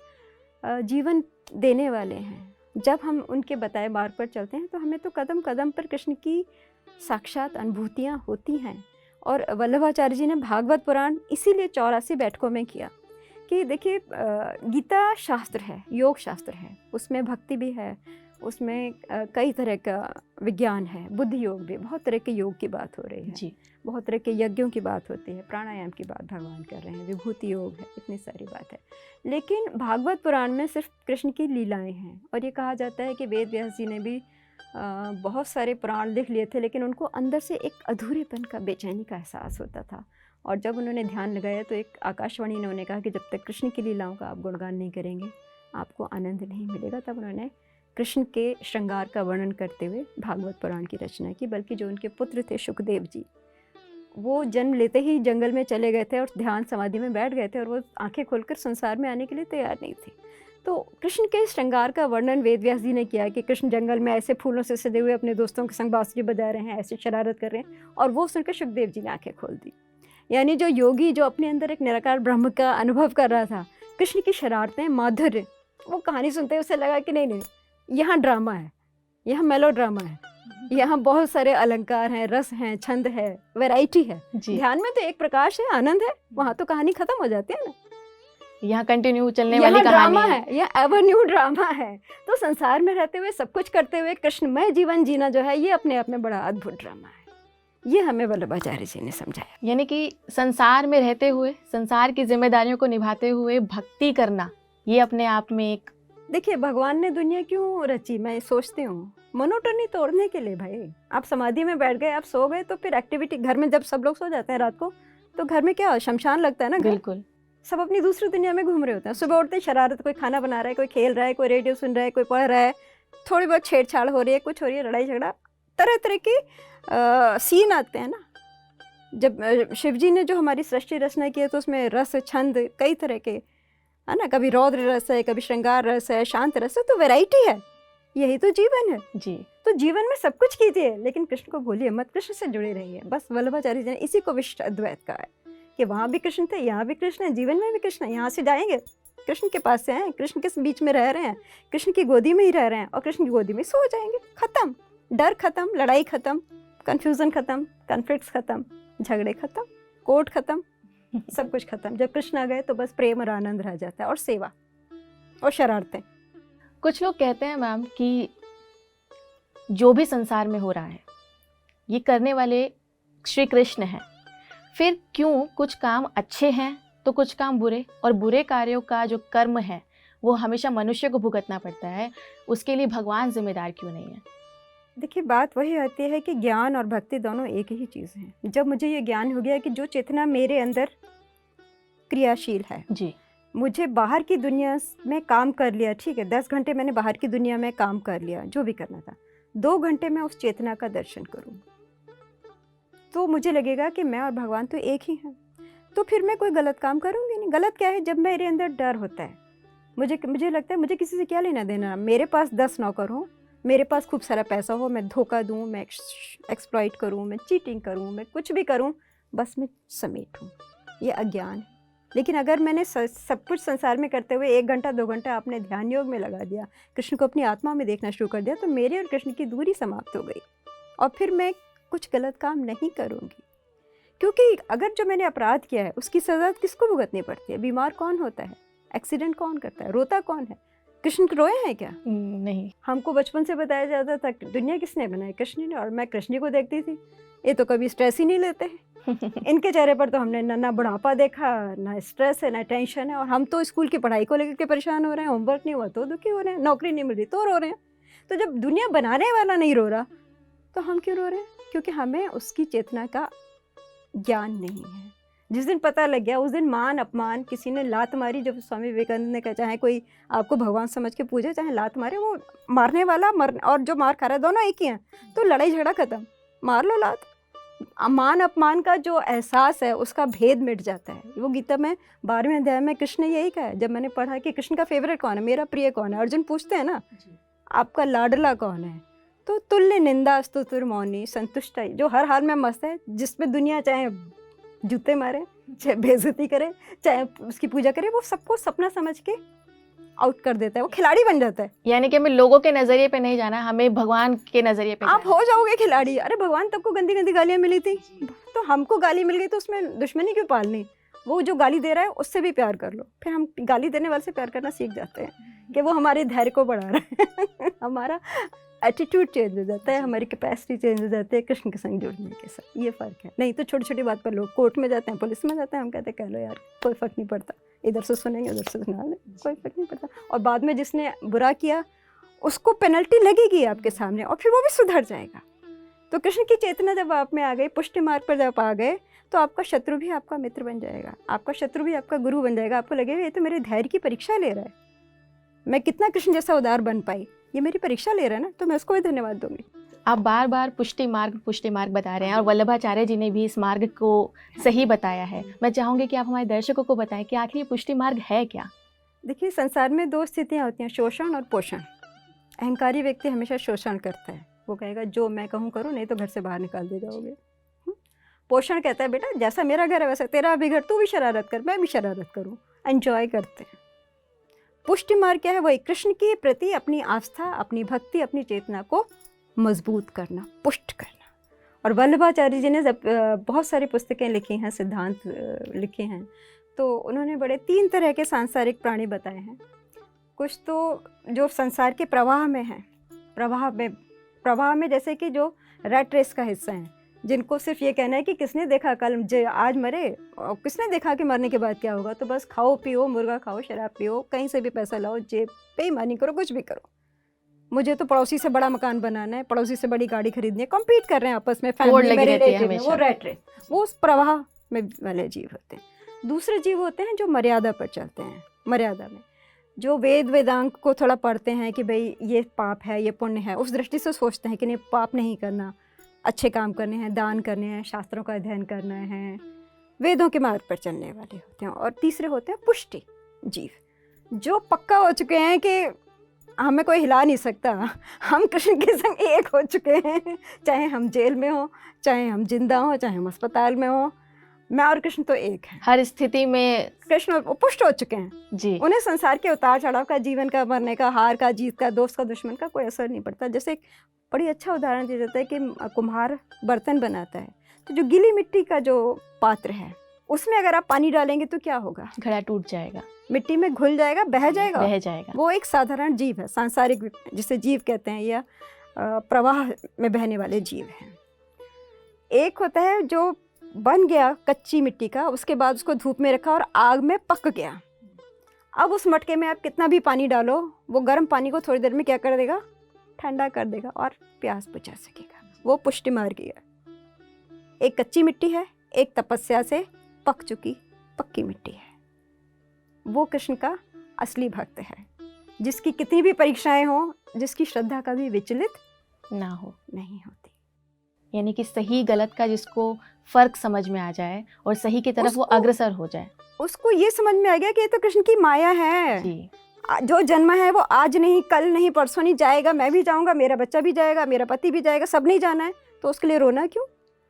जीवन देने वाले हैं। जब हम उनके बताए मार्ग पर चलते हैं तो हमें तो कदम कदम पर कृष्ण की साक्षात अनुभूतियाँ होती हैं। और वल्लभाचार्य जी ने भागवत पुराण इसीलिए 84 बैठकों में किया कि देखिए गीता शास्त्र है, योग शास्त्र है, उसमें भक्ति भी है, उसमें कई तरह का विज्ञान है, बुद्धि योग भी, बहुत तरह के योग की बात हो रही है जी। बहुत तरह के यज्ञों की बात होती है, प्राणायाम की बात भगवान कर रहे हैं, विभूति योग है, इतनी सारी बात है। लेकिन भागवत पुराण में सिर्फ कृष्ण की लीलाएं हैं। और ये कहा जाता है कि वेद व्यास जी ने भी बहुत सारे पुराण लिख लिए थे, लेकिन उनको अंदर से एक अधूरेपन का, बेचैनी का एहसास होता था। और जब उन्होंने ध्यान लगाया तो एक आकाशवाणी ने उन्हें कहा कि जब तक कृष्ण की लीलाओं का आप गुणगान नहीं करेंगे आपको आनंद नहीं मिलेगा। तब उन्होंने कृष्ण के श्रृंगार का वर्णन करते हुए भागवत पुराण की रचना की। बल्कि जो उनके पुत्र थे सुखदेव जी, वो जन्म लेते ही जंगल में चले गए थे और ध्यान समाधि में बैठ गए थे, और वो आंखें खोलकर संसार में आने के लिए तैयार नहीं थे। तो कृष्ण के श्रृंगार का वर्णन वेद व्यास जी ने किया कि कृष्ण जंगल में ऐसे फूलों से सजे हुए अपने दोस्तों के संग बांसुरी बजा रहे हैं, ऐसे शरारत कर रहे हैं, और वो सुनकर सुखदेव जी ने आंखें खोल दी। यानी जो योगी जो अपने अंदर एक निराकार ब्रह्म का अनुभव कर रहा था, कृष्ण की शरारतें, माधुर्य, वो कहानी सुनते उसे लगा कि नहीं, यहाँ ड्रामा है, यहाँ मेलो ड्रामा है, यहाँ बहुत सारे अलंकार हैं, रस हैं, छंद है, वैरायटी है। ध्यान में तो एक प्रकाश है, आनंद है, वहाँ तो कहानी खत्म हो जाती है ना। यहाँ कंटिन्यू चलने वाली कहानी है, यह एवर्न्यू ड्रामा है। तो संसार में रहते हुए, सब कुछ करते हुए कृष्णमय जीवन जीना जो है, ये अपने आप में बड़ा अद्भुत ड्रामा है। ये हमें वल्लभाचार्य जी ने समझाया। यानी कि संसार में रहते हुए, संसार की जिम्मेदारियों को निभाते हुए भक्ति करना, ये अपने आप में एक, देखिए भगवान ने दुनिया क्यों रची, मैं सोचती हूँ मोनोटोनी तोड़ने के लिए। भाई आप समाधि में बैठ गए, आप सो गए, तो फिर एक्टिविटी घर में, जब सब लोग सो जाते हैं रात को, तो घर में क्या शमशान लगता है ना। बिल्कुल, सब अपनी दूसरी दुनिया में घूम रहे होते हैं। सुबह उठते शरारत, कोई खाना बना रहा है, कोई खेल रहा है, कोई रेडियो सुन रहा है, कोई पढ़ रहा है, थोड़ी बहुत छेड़छाड़ हो रही है, कुछ हो रही है, लड़ाई झगड़ा, तरह तरह के सीन आते हैं ना। जब शिव जी ने जो हमारी सृष्टि रचना की है, तो उसमें रस, छंद कई तरह के है ना, कभी रौद्र रस है, कभी श्रृंगार रस है, शांत रस है, तो वैरायटी है। यही तो जीवन है जी। तो जीवन में सब कुछ कीजिए, लेकिन कृष्ण को भूलिए मत, कृष्ण से जुड़े रहिए। बस वल्लभाचार्य जी ने इसी को विशिष्ट अद्वैत कहा है कि वहाँ भी कृष्ण थे, यहाँ भी कृष्ण है, जीवन में भी कृष्ण है। यहाँ से जाएंगे, कृष्ण के पास से हैं, कृष्ण के बीच में रह रहे हैं, कृष्ण की गोदी में ही रह रहे हैं, और कृष्ण की गोदी में सो जाएंगे। खत्म, डर खत्म, लड़ाई खत्म, कन्फ्यूजन खत्म, कॉन्फ्लिक्ट्स खत्म, झगड़े खत्म, कोर्ट खत्म, सब कुछ खत्म। जब कृष्ण आ गए तो बस प्रेम और आनंद रह जाता है, और सेवा और शरारतें। कुछ लोग कहते हैं मैम कि जो भी संसार में हो रहा है, ये करने वाले श्री कृष्ण हैं, फिर क्यों कुछ काम अच्छे हैं तो कुछ काम बुरे, और बुरे कार्यों का जो कर्म है वो हमेशा मनुष्य को भुगतना पड़ता है, उसके लिए भगवान जिम्मेदार क्यों नहीं है? देखिए बात वही आती है कि ज्ञान और भक्ति दोनों एक ही चीज़ हैं। जब मुझे ये ज्ञान हो गया कि जो चेतना मेरे अंदर क्रियाशील है जी, मुझे बाहर की दुनिया में काम कर लिया, ठीक है, 10 घंटे मैंने बाहर की दुनिया में काम कर लिया, जो भी करना था, 2 घंटे में उस चेतना का दर्शन करूँ, तो मुझे लगेगा कि मैं और भगवान तो एक ही हैं। तो फिर मैं कोई गलत काम करूँगी नहीं। गलत क्या है? जब मेरे अंदर डर होता है, मुझे लगता है मुझे किसी से क्या लेना देना, मेरे पास 10 नौकर हो, मेरे पास खूब सारा पैसा हो, मैं धोखा दूँ, मैं एक्सप्लॉइट करूँ, मैं चीटिंग करूँ, मैं कुछ भी करूँ, बस मैं समेटूँ, ये अज्ञान है। लेकिन अगर मैंने सब कुछ संसार में करते हुए 1 घंटा 2 घंटा अपने ध्यान योग में लगा दिया, कृष्ण को अपनी आत्मा में देखना शुरू कर दिया, तो मेरे और कृष्ण की दूरी समाप्त हो गई, और फिर मैं कुछ गलत काम नहीं करूँगी। क्योंकि अगर जो मैंने अपराध किया है उसकी सज़ा किसको भुगतनी पड़ती है? बीमार कौन होता है? एक्सीडेंट कौन करता है? रोता कौन है? कृष्ण रोए हैं क्या? नहीं। हमको बचपन से बताया जाता था दुनिया किसने बनाई? कृष्ण ने। और मैं कृष्ण को देखती थी, ये तो कभी स्ट्रेस ही नहीं लेते हैं। इनके चेहरे पर तो हमने ना बुढ़ापा देखा, ना स्ट्रेस है, ना टेंशन है, और हम तो स्कूल की पढ़ाई को लेकर के परेशान हो रहे हैं, होमवर्क नहीं हुआ तो दुखी हो रहे हैं, नौकरी नहीं मिल रही तो रो रहे हैं। तो जब दुनिया बनाने वाला नहीं रो रहा तो हम क्यों रो रहे हैं? क्योंकि हमें उसकी चेतना का ज्ञान नहीं है। जिस दिन पता लग गया उस दिन मान अपमान, किसी ने लात मारी, जब स्वामी विवेकानंद ने कहा चाहे कोई आपको भगवान समझ के पूजे चाहे लात मारे, वो मारने वाला और जो मार खा रहा है दोनों एक ही हैं, तो लड़ाई झगड़ा खत्म, मार लो लात। मान अपमान का जो एहसास है उसका भेद मिट जाता है। वो गीता में 12वें अध्याय में कृष्ण ने यही कहा है। जब मैंने पढ़ा कि कृष्ण का फेवरेट कौन है, मेरा प्रिय कौन है, अर्जुन पूछते हैं ना आपका लाडला कौन है, तो तुल्य निंदा स्तुति मौनी संतुष्ट है, जो हर हाल में मस्त है, जिसमें दुनिया चाहे जूते मारे, चाहे बेइज्जती करे, चाहे उसकी पूजा करे, वो सबको सपना समझ के आउट कर देता है, वो खिलाड़ी बन जाता है। यानी कि हमें लोगों के नजरिए पे नहीं जाना, हमें भगवान के नजरिए पे आप जाना हो जाओगे खिलाड़ी। अरे भगवान तब को गंदी गंदी गालियाँ मिली थी, तो हमको गाली मिल गई तो उसमें दुश्मनी क्यों पालनी। वो जो गाली दे रहा है उससे भी प्यार कर लो, फिर हम गाली देने वाले से प्यार करना सीख जाते हैं कि वो हमारे धैर्य को बढ़ा रहा है हमारा एटीट्यूड चेंज हो जाता है, हमारी कैपेसिटी चेंज हो जाती है कृष्ण के संग जुड़ने के साथ। ये फ़र्क है। नहीं तो छोटी छोटी बात पर लोग कोर्ट में जाते हैं, पुलिस में जाते हैं, हम कहते हैं कह लो यार, कोई फ़र्क नहीं पड़ता, इधर से सुनेंगे उधर से सुना लें, कोई फ़र्क नहीं पड़ता। और बाद में जिसने बुरा किया उसको पेनल्टी लगेगी आपके सामने, और फिर वो भी सुधर जाएगा। तो कृष्ण की चेतना जब आप में आ गई, पुष्टि मार्ग पर जब आ गए, तो आपका शत्रु भी आपका मित्र बन जाएगा, आपका शत्रु भी आपका गुरु बन जाएगा। आपको लगेगा ये तो मेरे धैर्य की परीक्षा ले रहा है, मैं कितना कृष्ण जैसा उदार बन पाई, ये मेरी परीक्षा ले रहा है ना, तो मैं उसको भी धन्यवाद दूंगी। आप बार बार पुष्टि मार्ग बता रहे हैं और वल्लभाचार्य जी ने भी इस मार्ग को सही बताया है। मैं चाहूँगी कि आप हमारे दर्शकों को बताएं कि आखिर ये पुष्टि मार्ग है क्या। देखिए, संसार में दो स्थितियाँ होती हैं, शोषण और पोषण। अहंकारी व्यक्ति हमेशा शोषण करता है, वो कहेगा जो मैं कहूँ करो, नहीं तो घर से बाहर निकाल दे जाओगे। पोषण कहता है बेटा जैसा मेरा घर है वैसा तेरा भी घर, तू भी शरारत कर, मैं भी शरारत करूँ, एंजॉय करते हैं। पुष्टि मार्ग क्या है? वही कृष्ण के प्रति अपनी आस्था, अपनी भक्ति, अपनी चेतना को मजबूत करना, पुष्ट करना। और वल्लभाचार्य जी ने जब बहुत सारी पुस्तकें लिखी हैं, सिद्धांत लिखे हैं, तो उन्होंने बड़े 3 तरह के सांसारिक प्राणी बताए हैं। कुछ तो जो संसार के प्रवाह में हैं, प्रवाह में जैसे कि जो रैट रेस का हिस्सा हैं, जिनको सिर्फ ये कहना है कि किसने देखा कल आज मरे, और किसने देखा कि मरने के बाद क्या होगा, तो बस खाओ पियो, मुर्गा खाओ, शराब पियो, कहीं से भी पैसा लाओ, जेब बेईमानी करो, कुछ भी करो। मुझे तो पड़ोसी से बड़ा मकान बनाना है, पड़ोसी से बड़ी गाड़ी खरीदनी है, कम्पीट कर रहे हैं आपस में, फैमिली में रिलेटिव में, वो रैट रेस, वो उस प्रवाह में वाले जीव होते हैं। दूसरे जीव होते हैं जो मर्यादा पर चलते हैं, मर्यादा में, जो वेदांग को थोड़ा पढ़ते हैं कि भाई ये पाप है, ये पुण्य है, उस दृष्टि से सोचते हैं कि नहीं पाप नहीं करना, अच्छे काम करने हैं, दान करने हैं, शास्त्रों का अध्ययन करना है, वेदों के मार्ग पर चलने वाले होते हैं। और तीसरे होते हैं पुष्टि जीव, जो पक्का हो चुके हैं कि हमें कोई हिला नहीं सकता, हम कृष्ण के संग एक हो चुके हैं, चाहे हम जेल में हो, चाहे हम जिंदा हो, चाहे हम अस्पताल में हो, मैं और कृष्ण तो एक है। हर स्थिति में कृष्ण पुष्ट हो चुके हैं जी। उन्हें संसार के उतार चढ़ाव का, जीवन का, मरने का, हार का, जीत का, दोस्त का, दुश्मन का कोई असर नहीं पड़ता। जैसे एक बड़ी अच्छा उदाहरण दिया जाता है कि कुम्हार बर्तन बनाता है, तो जो गीली मिट्टी का जो पात्र है उसमें अगर आप पानी डालेंगे तो क्या होगा? घड़ा टूट जाएगा, मिट्टी में घुल जाएगा, बह जाएगा। वो एक साधारण जीव है, सांसारिक जिसे जीव कहते हैं, या प्रवाह में बहने वाले जीव हैं। एक होता है जो बन गया कच्ची मिट्टी का, उसके बाद उसको धूप में रखा और आग में पक गया। अब उस मटके में आप कितना भी पानी डालो, वो गर्म पानी को थोड़ी देर में क्या कर देगा? ठंडा कर देगा और प्यास बुझा सकेगा। वो पुष्टि मार्ग है। एक कच्ची मिट्टी है, एक तपस्या से पक चुकी पक्की मिट्टी है। वो कृष्ण का असली भक्त है, जिसकी कितनी भी परीक्षाएं हो, जिसकी श्रद्धा कभी विचलित ना हो, नहीं होती। यानी कि सही गलत का जिसको फर्क समझ में आ जाए और सही की तरफ वो अग्रसर हो जाए, उसको ये समझ में आ गया कि ये तो कृष्ण की माया है जी। जो जन्म है वो आज नहीं, कल नहीं, परसों नहीं, जाएगा, मैं भी जाऊंगा, मेरा बच्चा भी जाएगा, मेरा पति भी जाएगा, सब नहीं जाना है, तो उसके लिए रोना क्यों?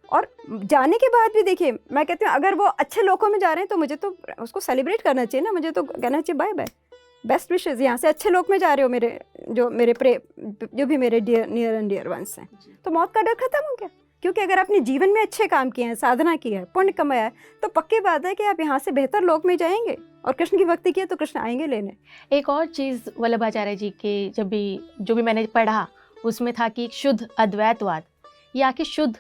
और जाने के बाद भी देखिए, मैं कहती हूँ अगर वो अच्छे लोगों में जा रहे हैं तो मुझे तो उसको सेलिब्रेट करना चाहिए ना, मुझे तो कहना चाहिए बाय बाय, बेस्ट विशेज़, यहाँ से अच्छे लोग में जा रहे हो, जो भी मेरे नियर एंड डियर वंस हैं, तो मौत का डर खत्म हो गया। क्योंकि अगर आपने जीवन में अच्छे काम किए हैं, साधना की है, पुण्य कमाया है, तो पक्की बात है कि आप यहाँ से बेहतर लोक में जाएंगे, और कृष्ण की भक्ति की है तो कृष्ण आएंगे लेने। एक और चीज़ वल्लभाचार्य जी के जो भी मैंने पढ़ा उसमें था कि शुद्ध अद्वैतवाद, या कि शुद्ध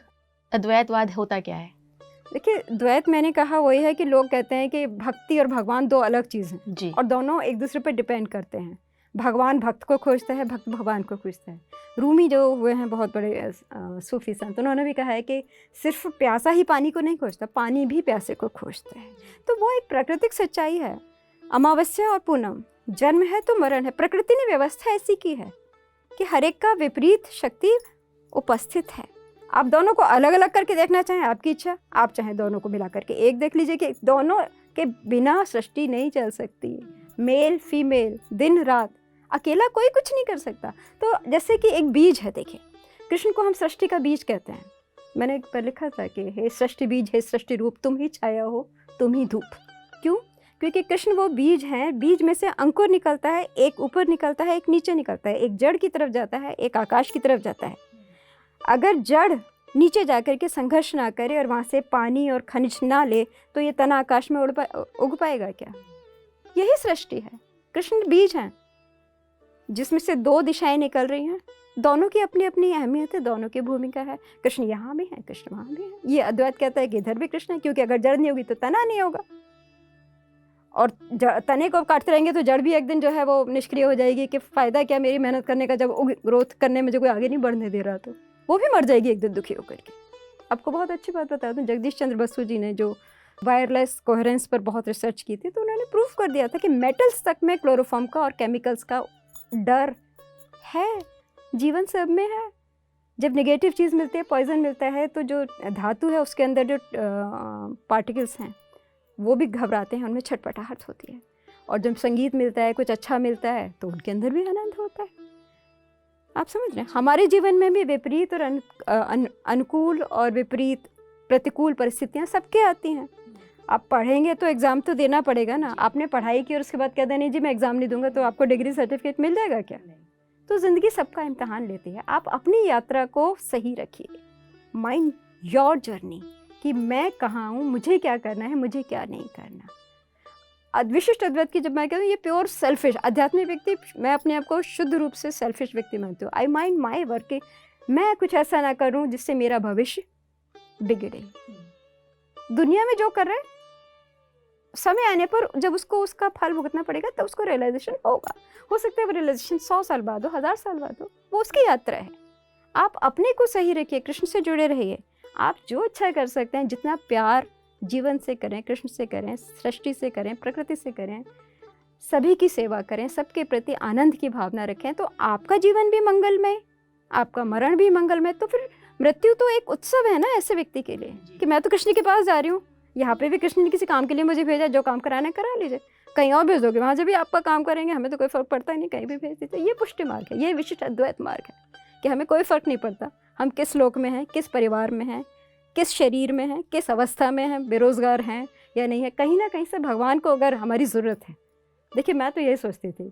अद्वैतवाद होता क्या है? देखिए, द्वैत मैंने कहा वही है कि लोग कहते हैं कि भक्ति और भगवान दो अलग चीज़ हैं जी, और दोनों एक दूसरे पर डिपेंड करते हैं। भगवान भक्त को खोजता है, भक्त भगवान को खोजता है। रूमी जो हुए हैं बहुत बड़े सूफी संत, उन्होंने भी कहा है कि सिर्फ प्यासा ही पानी को नहीं खोजता, पानी भी प्यासे को खोजता है। तो वो एक प्राकृतिक सच्चाई है। अमावस्या और पूनम, जन्म है तो मरण है। प्रकृति ने व्यवस्था ऐसी की है कि हर एक का विपरीत शक्ति उपस्थित है। आप दोनों को अलग अलग करके देखना चाहें, आपकी इच्छा, आप चाहें दोनों को मिला करके एक देख लीजिए कि दोनों के बिना सृष्टि नहीं चल सकती। मेल फीमेल, दिन रात, अकेला कोई कुछ नहीं कर सकता। तो जैसे कि एक बीज है, देखिए कृष्ण को हम सृष्टि का बीज कहते हैं। मैंने एक पर लिखा था कि हे सृष्टि बीज, हे सृष्टि रूप, तुम ही छाया हो, तुम ही धूप। क्यों? क्योंकि कृष्ण वो बीज हैं, बीज में से अंकुर निकलता है, एक ऊपर निकलता है, एक नीचे निकलता है, एक जड़ की तरफ जाता है, एक आकाश की तरफ जाता है। अगर जड़ नीचे जाकर के संघर्ष ना करे और वहाँ से पानी और खनिज ना ले तो ये तना आकाश में उग पाएगा क्या? यही सृष्टि है। कृष्ण बीज हैं जिसमें से दो दिशाएं निकल रही हैं, दोनों की अपनी अपनी अहमियत है, दोनों की भूमिका है। कृष्ण यहाँ भी है, कृष्ण वहाँ भी है। ये अद्वैत कहता है कि इधर भी कृष्ण है, क्योंकि अगर जड़ नहीं होगी तो तना नहीं होगा, और तने को काटते रहेंगे तो जड़ भी एक दिन जो है वो निष्क्रिय हो जाएगी कि फ़ायदा क्या मेरी मेहनत करने का, जब ग्रोथ करने में जो कोई आगे नहीं बढ़ने दे रहा तो वो भी मर जाएगी एक दिन दुखी होकर के। आपको बहुत अच्छी बात बता दूं, जगदीश चंद्र बसु जी ने जो वायरलेस कोहेरेंस पर बहुत रिसर्च की थी, तो उन्होंने प्रूफ कर दिया था कि मेटल्स तक में क्लोरोफॉर्म का और केमिकल्स का डर है, जीवन सब में है। जब नेगेटिव चीज़ मिलती है, पॉइजन मिलता है, तो जो धातु है उसके अंदर जो पार्टिकल्स हैं वो भी घबराते हैं, उनमें छटपटाहट होती है। और जब संगीत मिलता है, कुछ अच्छा मिलता है, तो उनके अंदर भी आनंद होता है। आप समझ रहे हैं? हमारे जीवन में भी विपरीत और अनुकूल और विपरीत प्रतिकूल परिस्थितियाँ सबके आती हैं। आप पढ़ेंगे तो एग्ज़ाम तो देना पड़ेगा ना। आपने पढ़ाई की और उसके बाद कह दें जी मैं एग्ज़ाम नहीं दूंगा, तो आपको डिग्री सर्टिफिकेट मिल जाएगा क्या? तो ज़िंदगी सबका इम्तहान लेती है। आप अपनी यात्रा को सही रखिए, माइंड योर जर्नी, कि मैं कहाँ हूँ, मुझे क्या करना है, मुझे क्या नहीं करना। विशिष्ट अद्वैत की जब मैं कहती हूँ, ये प्योर सेल्फिश आध्यात्मिक व्यक्ति, मैं अपने आप को शुद्ध रूप से सेल्फिश व्यक्ति मानती हूँ। आई माइंड माई वर्क, मैं कुछ ऐसा ना करूँ जिससे मेरा भविष्य बिगड़े। दुनिया में जो कर रहे हैं, समय आने पर जब उसको उसका फल भुगतना पड़ेगा तब उसको रियलाइजेशन होगा। हो सकता है वो रियलाइजेशन 100 साल बाद हो, 1000 साल बाद हो, वो उसकी यात्रा है। आप अपने को सही रखिए, कृष्ण से जुड़े रहिए। आप जो अच्छा कर सकते हैं, जितना प्यार जीवन से करें, कृष्ण से करें, सृष्टि से करें, प्रकृति से करें, सभी की सेवा करें, सबके प्रति आनंद की भावना रखें, तो आपका जीवन भी मंगलमय, आपका मरण भी मंगलमय। तो फिर मृत्यु तो एक उत्सव है ना ऐसे व्यक्ति के लिए, कि मैं तो कृष्ण के पास जा रही हूँ, यहाँ पे भी कृष्ण ने किसी काम के लिए मुझे भेजा, जो काम कराना है करा लीजिए, कहीं और भेजोगे वहाँ जब भी आपका काम करेंगे, हमें तो कोई फर्क पड़ता ही नहीं, कहीं भी भेज दीजिए। ये पुष्टि मार्ग है, ये विशिष्ट अद्वैत मार्ग है कि हमें कोई फर्क नहीं पड़ता हम किस लोक में हैं, किस परिवार में हैं, किस शरीर में हैं, किस अवस्था में हैं, बेरोज़गार हैं या नहीं है। कहीं ना कहीं से भगवान को अगर हमारी ज़रूरत है। देखिए मैं तो यही सोचती थी,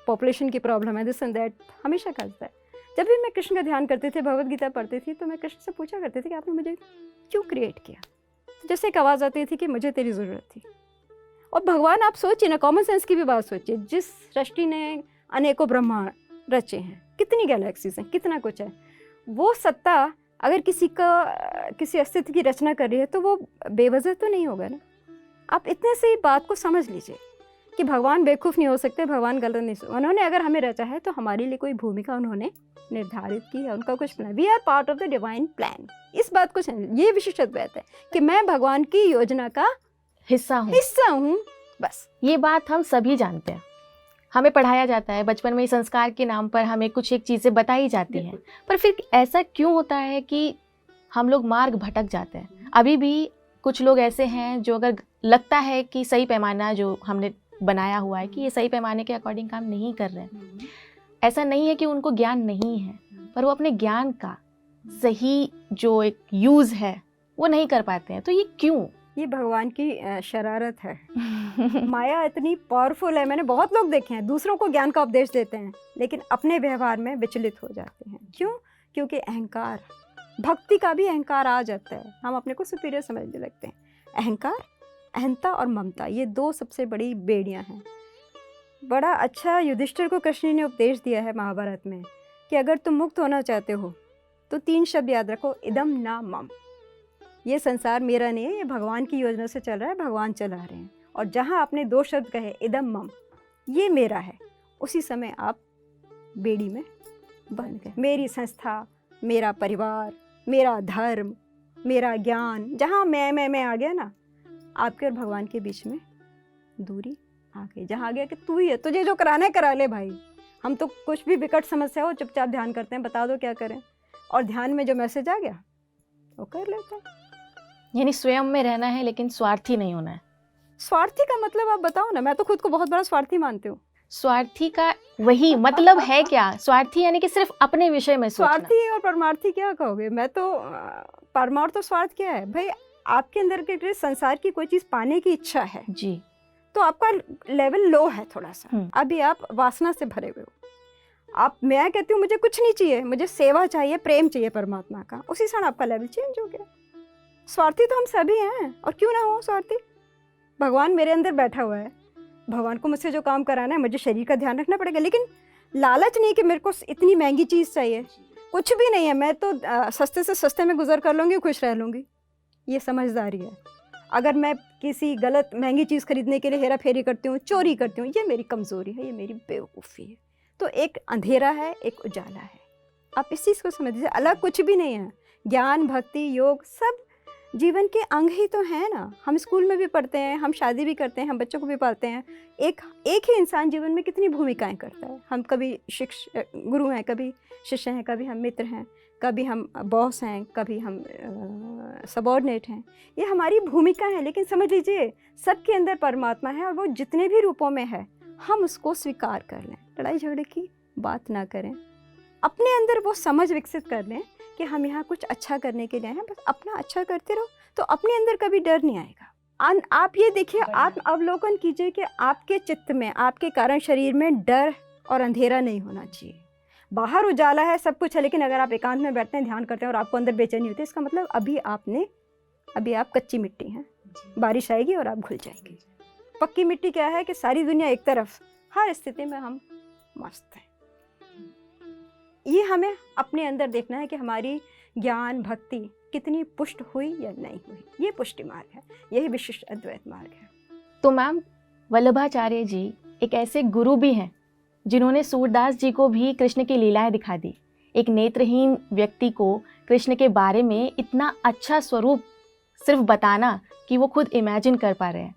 पॉपुलेशन की प्रॉब्लम है, दिस एंड दैट हमेशा करता है। जब भी मैं कृष्ण का ध्यान करती थी, भगवद गीता पढ़ती थी, तो मैं कृष्ण से पूछा करती थी कि आपने मुझे क्यों क्रिएट किया। जैसे एक आवाज़ आती थी कि मुझे तेरी ज़रूरत थी। और भगवान, आप सोचिए ना, कॉमन सेंस की भी बात सोचिए, जिस सृष्टि ने अनेकों ब्रह्मांड रचे हैं, कितनी गैलेक्सीज हैं, कितना कुछ है, वो सत्ता अगर किसी अस्तित्व की रचना कर रही है तो वो बेवजह तो नहीं होगा ना। आप इतने से ही बात को समझ लीजिए कि भगवान बेवकूफ़ नहीं हो सकते, भगवान गलत नहीं। उन्होंने अगर हमें रचा है तो हमारे लिए कोई भूमिका उन्होंने निर्धारित की है, उनका कुछ plan. We are part of the divine plan. इस बात को समझिए, ये विशिष्ट अद्वैत है कि मैं भगवान की योजना का हिस्सा हूँ। बस ये बात हम सभी जानते हैं, हमें पढ़ाया जाता है, बचपन में संस्कार के नाम पर हमें कुछ एक चीज़ें बताई जाती हैं, पर फिर ऐसा क्यों होता है कि हम लोग मार्ग भटक जाते हैं। अभी भी कुछ लोग ऐसे हैं जो अगर लगता है कि सही पैमाना जो हमने बनाया हुआ है कि ये सही पैमाने के अकॉर्डिंग काम नहीं कर रहे हैं, ऐसा नहीं है कि उनको ज्ञान नहीं है, पर वो अपने ज्ञान का सही जो एक यूज़ है वो नहीं कर पाते हैं। तो ये क्यों? ये भगवान की शरारत है। माया इतनी पावरफुल है, मैंने बहुत लोग देखे हैं, दूसरों को ज्ञान का उपदेश देते हैं लेकिन अपने व्यवहार में विचलित हो जाते हैं। क्यों? क्योंकि अहंकार, भक्ति का भी अहंकार आ जाता है, हम अपने को सुपीरियर समझने लगते हैं। अहंकार, अहंता और ममता, ये दो सबसे बड़ी बेड़ियां हैं। बड़ा अच्छा युधिष्ठिर को कृष्ण ने उपदेश दिया है महाभारत में कि अगर तुम मुक्त होना चाहते हो तो 3 शब्द याद रखो, इदम ना मम। ये संसार मेरा नहीं है, ये भगवान की योजना से चल रहा है, भगवान चला रहे हैं। और जहाँ आपने 2 शब्द कहे, इदम मम, ये मेरा है, उसी समय आप बेड़ी में बंध गए। मेरी संस्था, मेरा परिवार, मेरा धर्म, मेरा ज्ञान, जहाँ मैं आ गया ना, आपके और भगवान के बीच में दूरी आ गई। जहाँ आ गया कि तू ही है, तुझे जो कराना है करा ले भाई, हम तो कुछ भी विकट समस्या हो चुपचाप ध्यान करते हैं, बता दो क्या करें, और ध्यान में जो मैसेज आ गया वो कर लेते हैं। यानी स्वयं में रहना है लेकिन स्वार्थी नहीं होना है। स्वार्थी का मतलब आप बताओ ना, मैं तो खुद को बहुत बड़ा स्वार्थी मानती हूँ। स्वार्थी का वही मतलब है क्या? स्वार्थी यानी कि सिर्फ अपने विषय में सोचना। स्वार्थी और परमार्थी क्या कहोगे? मैं तो परमार्थ तो स्वार्थ क्या है भाई, आपके अंदर के संसार की कोई चीज़ पाने की इच्छा है जी, तो आपका लेवल लो है थोड़ा सा, हम्म। अभी आप वासना से भरे हुए हो। आप, मैं कहती हूँ मुझे कुछ नहीं चाहिए, मुझे सेवा चाहिए, प्रेम चाहिए परमात्मा का, उसी क्षण आपका लेवल चेंज हो गया। स्वार्थी तो हम सभी हैं, और क्यों ना हो स्वार्थी। भगवान मेरे अंदर बैठा हुआ है, भगवान को मुझसे जो काम कराना है, मुझे शरीर का ध्यान रखना पड़ेगा, लेकिन लालच नहीं कि मेरे को इतनी महंगी चीज़ चाहिए, कुछ भी नहीं है, मैं तो सस्ते से सस्ते में गुजर कर लूँगी, खुश रह लूँगी। ये समझदारी है। अगर मैं किसी गलत महंगी चीज़ खरीदने के लिए हेरा फेरी करती हूँ, चोरी करती हूँ, ये मेरी कमज़ोरी है, ये मेरी बेवकूफ़ी है। तो एक अंधेरा है, एक उजाला है, आप इस चीज़ को समझ लीजिए, अलग कुछ भी नहीं है। ज्ञान, भक्ति, योग सब जीवन के अंग ही तो हैं ना। हम स्कूल में भी पढ़ते हैं, हम शादी भी करते हैं, हम बच्चों को भी पालते हैं। एक ही इंसान जीवन में कितनी भूमिकाएं करता है। हम कभी गुरु हैं, कभी शिष्य हैं, कभी हम मित्र हैं, कभी हम बॉस हैं, कभी हम सबॉर्डिनेट हैं। ये हमारी भूमिका है, लेकिन समझ लीजिए सबके अंदर परमात्मा है, और वो जितने भी रूपों में है हम उसको स्वीकार कर लें, लड़ाई झगड़े की बात ना करें, अपने अंदर वो समझ विकसित कर लें कि हम यहाँ कुछ अच्छा करने के लिए आए हैं, बस अपना अच्छा करते रहो, तो अपने अंदर कभी डर नहीं आएगा। आप ये देखिए, आत्म अवलोकन कीजिए कि आपके चित्त में, आपके कारण शरीर में डर और अंधेरा नहीं होना चाहिए। बाहर उजाला है, सब कुछ है, लेकिन अगर आप एकांत में बैठते हैं, ध्यान करते हैं और आपको अंदर बेचैनी होती है, इसका मतलब अभी आप कच्ची मिट्टी हैं, बारिश आएगी और आप घुल जाएंगे। पक्की मिट्टी क्या है कि सारी दुनिया एक तरफ, हर स्थिति में हम मस्त हैं। ये हमें अपने अंदर देखना है कि हमारी ज्ञान भक्ति कितनी पुष्ट हुई या नहीं हुई। ये पुष्टि मार्ग है, यही विशिष्ट अद्वैत मार्ग है। तो मैम, वल्लभाचार्य जी एक ऐसे गुरु भी हैं जिन्होंने सूरदास जी को भी कृष्ण की लीलाएं दिखा दी। एक नेत्रहीन व्यक्ति को कृष्ण के बारे में इतना अच्छा स्वरूप सिर्फ बताना कि वो खुद इमेजिन कर पा रहे हैं।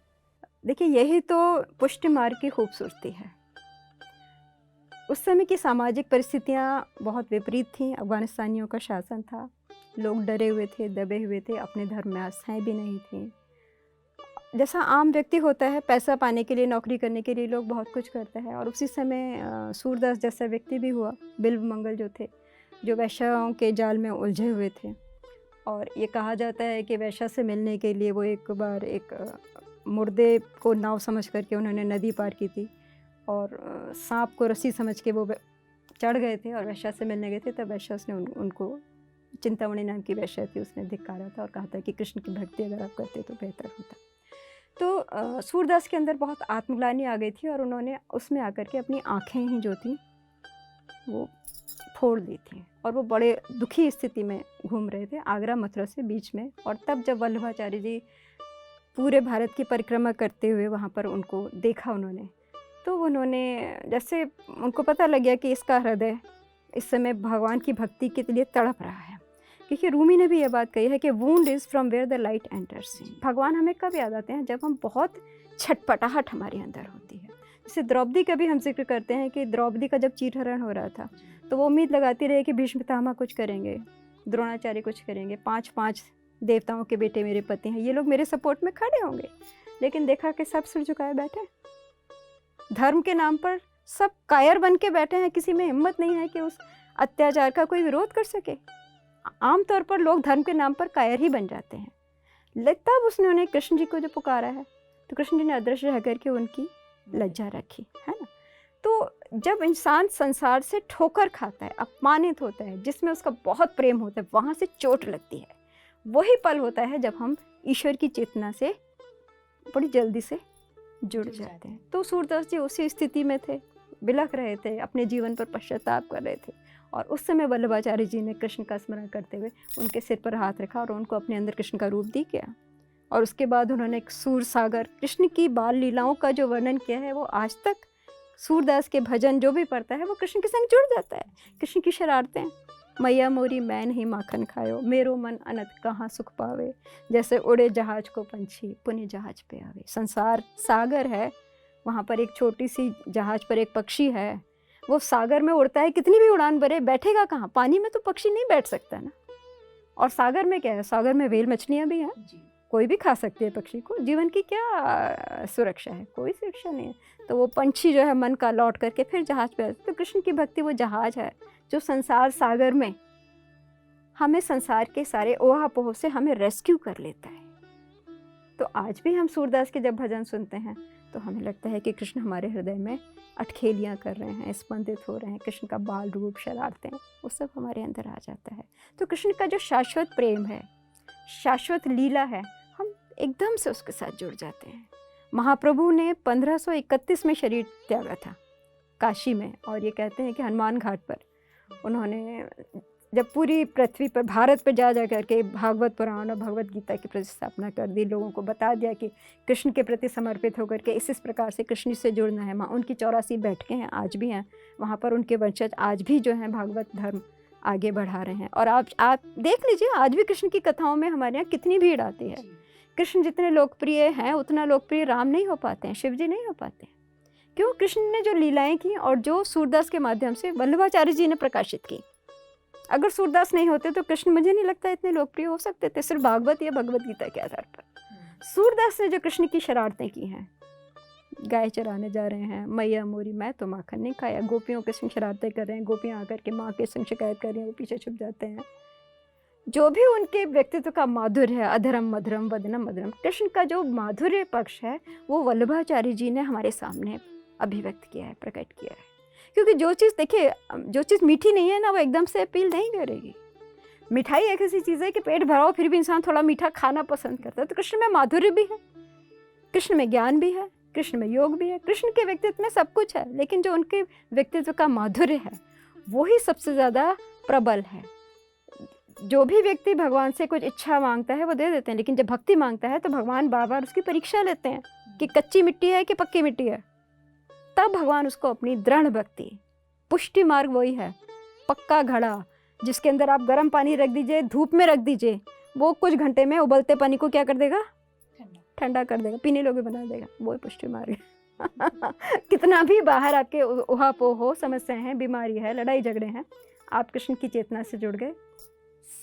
देखिए, यही तो पुष्टि मार्ग की खूबसूरती है। उस समय की सामाजिक परिस्थितियाँ बहुत विपरीत थीं। अफगानिस्तानियों का शासन था, लोग डरे हुए थे, दबे हुए थे, अपने धर्म में आस्थाएँ भी नहीं थीं। जैसा आम व्यक्ति होता है, पैसा पाने के लिए, नौकरी करने के लिए लोग बहुत कुछ करते हैं, और उसी समय सूरदास जैसा व्यक्ति भी हुआ, बिल्व मंगल जो थे, जो वैश्याओं के जाल में उलझे हुए थे। और ये कहा जाता है कि वैश्या से मिलने के लिए वो एक बार एक मुर्दे को नाव समझ करके उन्होंने नदी पार की थी, और सांप को रस्सी समझ के वो चढ़ गए थे और वैश्या से मिलने गए थे। तब वैश्या उसने उनको, चिंतामणि नाम की वैश्या थी, उसने धिक्कारा था और कहा था कि कृष्ण की भक्ति अगर आप करते तो बेहतर होता। तो सूरदास के अंदर बहुत आत्मग्लानि आ गई थी, और उन्होंने उसमें आकर के अपनी आँखें ही जो थी वो फोड़ दी थी, और वो बड़े दुखी स्थिति में घूम रहे थे, आगरा मथुरा से बीच में। और तब जब वल्लभाचार्य जी पूरे भारत की परिक्रमा करते हुए वहाँ पर उनको देखा उन्होंने, तो उन्होंने, जैसे उनको पता लग गया कि इसका हृदय इस समय भगवान की भक्ति के लिए तड़प रहा है। क्योंकि रूमी ने भी ये बात कही है कि wound is from where the light enters. भगवान हमें कब याद आते हैं? जब हम बहुत छटपटाहट हमारे अंदर होती है। जैसे द्रौपदी का भी हम जिक्र करते हैं कि द्रौपदी का जब चीरहरण हो रहा था, तो वो उम्मीद लगाती रही कि भीष्म पितामह कुछ करेंगे, द्रोणाचार्य कुछ करेंगे, 5 देवताओं के बेटे मेरे पति हैं, ये लोग मेरे सपोर्ट में खड़े होंगे। लेकिन देखा कि सब सिर झुकाए बैठे, धर्म के नाम पर सब कायर बन के बैठे हैं, किसी में हिम्मत नहीं है कि उस अत्याचार का कोई विरोध कर सके। आमतौर पर लोग धर्म के नाम पर कायर ही बन जाते हैं। तब उसने कृष्ण जी को जो पुकारा है, तो कृष्ण जी ने अदृश्य रह करके उनकी लज्जा रखी, है ना। तो जब इंसान संसार से ठोकर खाता है, अपमानित होता है, जिसमें उसका बहुत प्रेम होता है, वहाँ से चोट लगती है, वही पल होता है जब हम ईश्वर की चेतना से बड़ी जल्दी से जुड़ जाते हैं। तो सूरदास जी उसी स्थिति में थे, बिलख रहे थे, अपने जीवन पर पश्चाताप कर रहे थे, और उस समय वल्लभाचार्य जी ने कृष्ण का स्मरण करते हुए उनके सिर पर हाथ रखा और उनको अपने अंदर कृष्ण का रूप दी किया। और उसके बाद उन्होंने एक सूर सागर, कृष्ण की बाल लीलाओं का जो वर्णन किया है, वो आज तक सूरदास के भजन जो भी पढ़ता है वो कृष्ण के संग जुड़ जाता है। कृष्ण की शरारतें, मैया मोरी मैं नहीं माखन खायो, मेरो मन अनत कहाँ सुख पावे, जैसे उड़े जहाज को पंछी पुण्य जहाज पे आवे। संसार सागर है, वहाँ पर एक छोटी सी जहाज पर एक पक्षी है, वो सागर में उड़ता है, कितनी भी उड़ान भरे बैठेगा कहाँ? पानी में तो पक्षी नहीं बैठ सकता ना। और सागर में क्या है? सागर में व्हेल मछलियाँ भी हैं, कोई भी खा सकती है पक्षी को। जीवन की क्या सुरक्षा है? कोई सुरक्षा नहीं है। तो वो पंछी जो है मन का लौट करके फिर जहाज पे। तो कृष्ण की भक्ति वो जहाज है जो संसार सागर में हमें संसार के सारे ओहापोह से हमें रेस्क्यू कर लेता है। तो आज भी हम सूरदास के जब भजन सुनते हैं तो हमें लगता है कि कृष्ण हमारे हृदय में अटखेलियाँ कर रहे हैं, स्पंदित हो रहे हैं, कृष्ण का बाल रूप, शरारतें, वो सब हमारे अंदर आ जाता है। तो कृष्ण का जो शाश्वत प्रेम है, शाश्वत लीला है, हम एकदम से उसके साथ जुड़ जाते हैं। महाप्रभु ने 1531 में शरीर त्यागा था काशी में, और ये कहते हैं कि हनुमान घाट पर उन्होंने जब पूरी पृथ्वी पर, भारत पर जा करके भागवत पुराण और भगवत गीता की प्रतिस्थापना कर दी, लोगों को बता दिया कि कृष्ण के प्रति समर्पित होकर के इस प्रकार से कृष्ण से जुड़ना है। वहाँ उनकी 84 बैठकें हैं, आज भी हैं वहाँ पर। उनके वंशज आज भी जो हैं भागवत धर्म आगे बढ़ा रहे हैं। और आप देख लीजिए, आज भी कृष्ण की कथाओं में हमारे यहाँ कितनी भीड़ आती है। कृष्ण जितने लोकप्रिय हैं उतना लोकप्रिय राम नहीं हो पाते हैं, शिव जी नहीं हो पाते हैं। क्यों? कृष्ण ने जो लीलाएं की और जो सूरदास के माध्यम से वल्लभाचार्य जी ने प्रकाशित की, अगर सूरदास नहीं होते तो कृष्ण मुझे नहीं लगता इतने लोकप्रिय हो सकते थे सिर्फ भागवत या भगवत गीता के आधार पर। सूरदास ने जो कृष्ण की शरारतें की हैं, गाय चराने जा रहे हैं, मैया मोरी मैं तो माखन नहीं खाया, गोपियों के संग शरारतें कर रहे हैं, गोपियाँ आकर के माँ के संग शिकायत कर रही हैं, वो पीछे छुप जाते हैं। जो भी उनके व्यक्तित्व का माधुर्य है, अधरम मधुरम वदनम मधुरम, कृष्ण का जो माधुर्य पक्ष है वो वल्लभाचार्य जी ने हमारे सामने अभिव्यक्त किया है, प्रकट किया है। क्योंकि जो चीज़, देखिए, जो चीज़ मीठी नहीं है ना, वो एकदम से अपील नहीं करेगी। मिठाई एक ऐसी चीज़ है कि पेट भरा हो फिर भी इंसान थोड़ा मीठा खाना पसंद करता है। तो कृष्ण में माधुर्य भी है, कृष्ण में ज्ञान भी है, कृष्ण में योग भी है, कृष्ण के व्यक्तित्व में सब कुछ है, लेकिन जो उनके व्यक्तित्व का माधुर्य है वही सबसे ज़्यादा प्रबल है। जो भी व्यक्ति भगवान से कुछ इच्छा मांगता है वो दे देते हैं, लेकिन जब भक्ति मांगता है तो भगवान बार बार उसकी परीक्षा लेते हैं कि कच्ची मिट्टी है कि पक्की मिट्टी है। तब भगवान उसको अपनी दृढ़ भक्ति, पुष्टि मार्ग वही है, पक्का घड़ा जिसके अंदर आप गर्म पानी रख दीजिए, धूप में रख दीजिए, वो कुछ घंटे में उबलते पानी को क्या कर देगा? ठंडा कर देगा, पीने योग्य बना देगा। वो पुष्टि मार्ग कितना भी बाहर आपके उहापोह हो, समस्याएं हैं, बीमारी है, लड़ाई झगड़े हैं, आप कृष्ण की चेतना से जुड़ गए,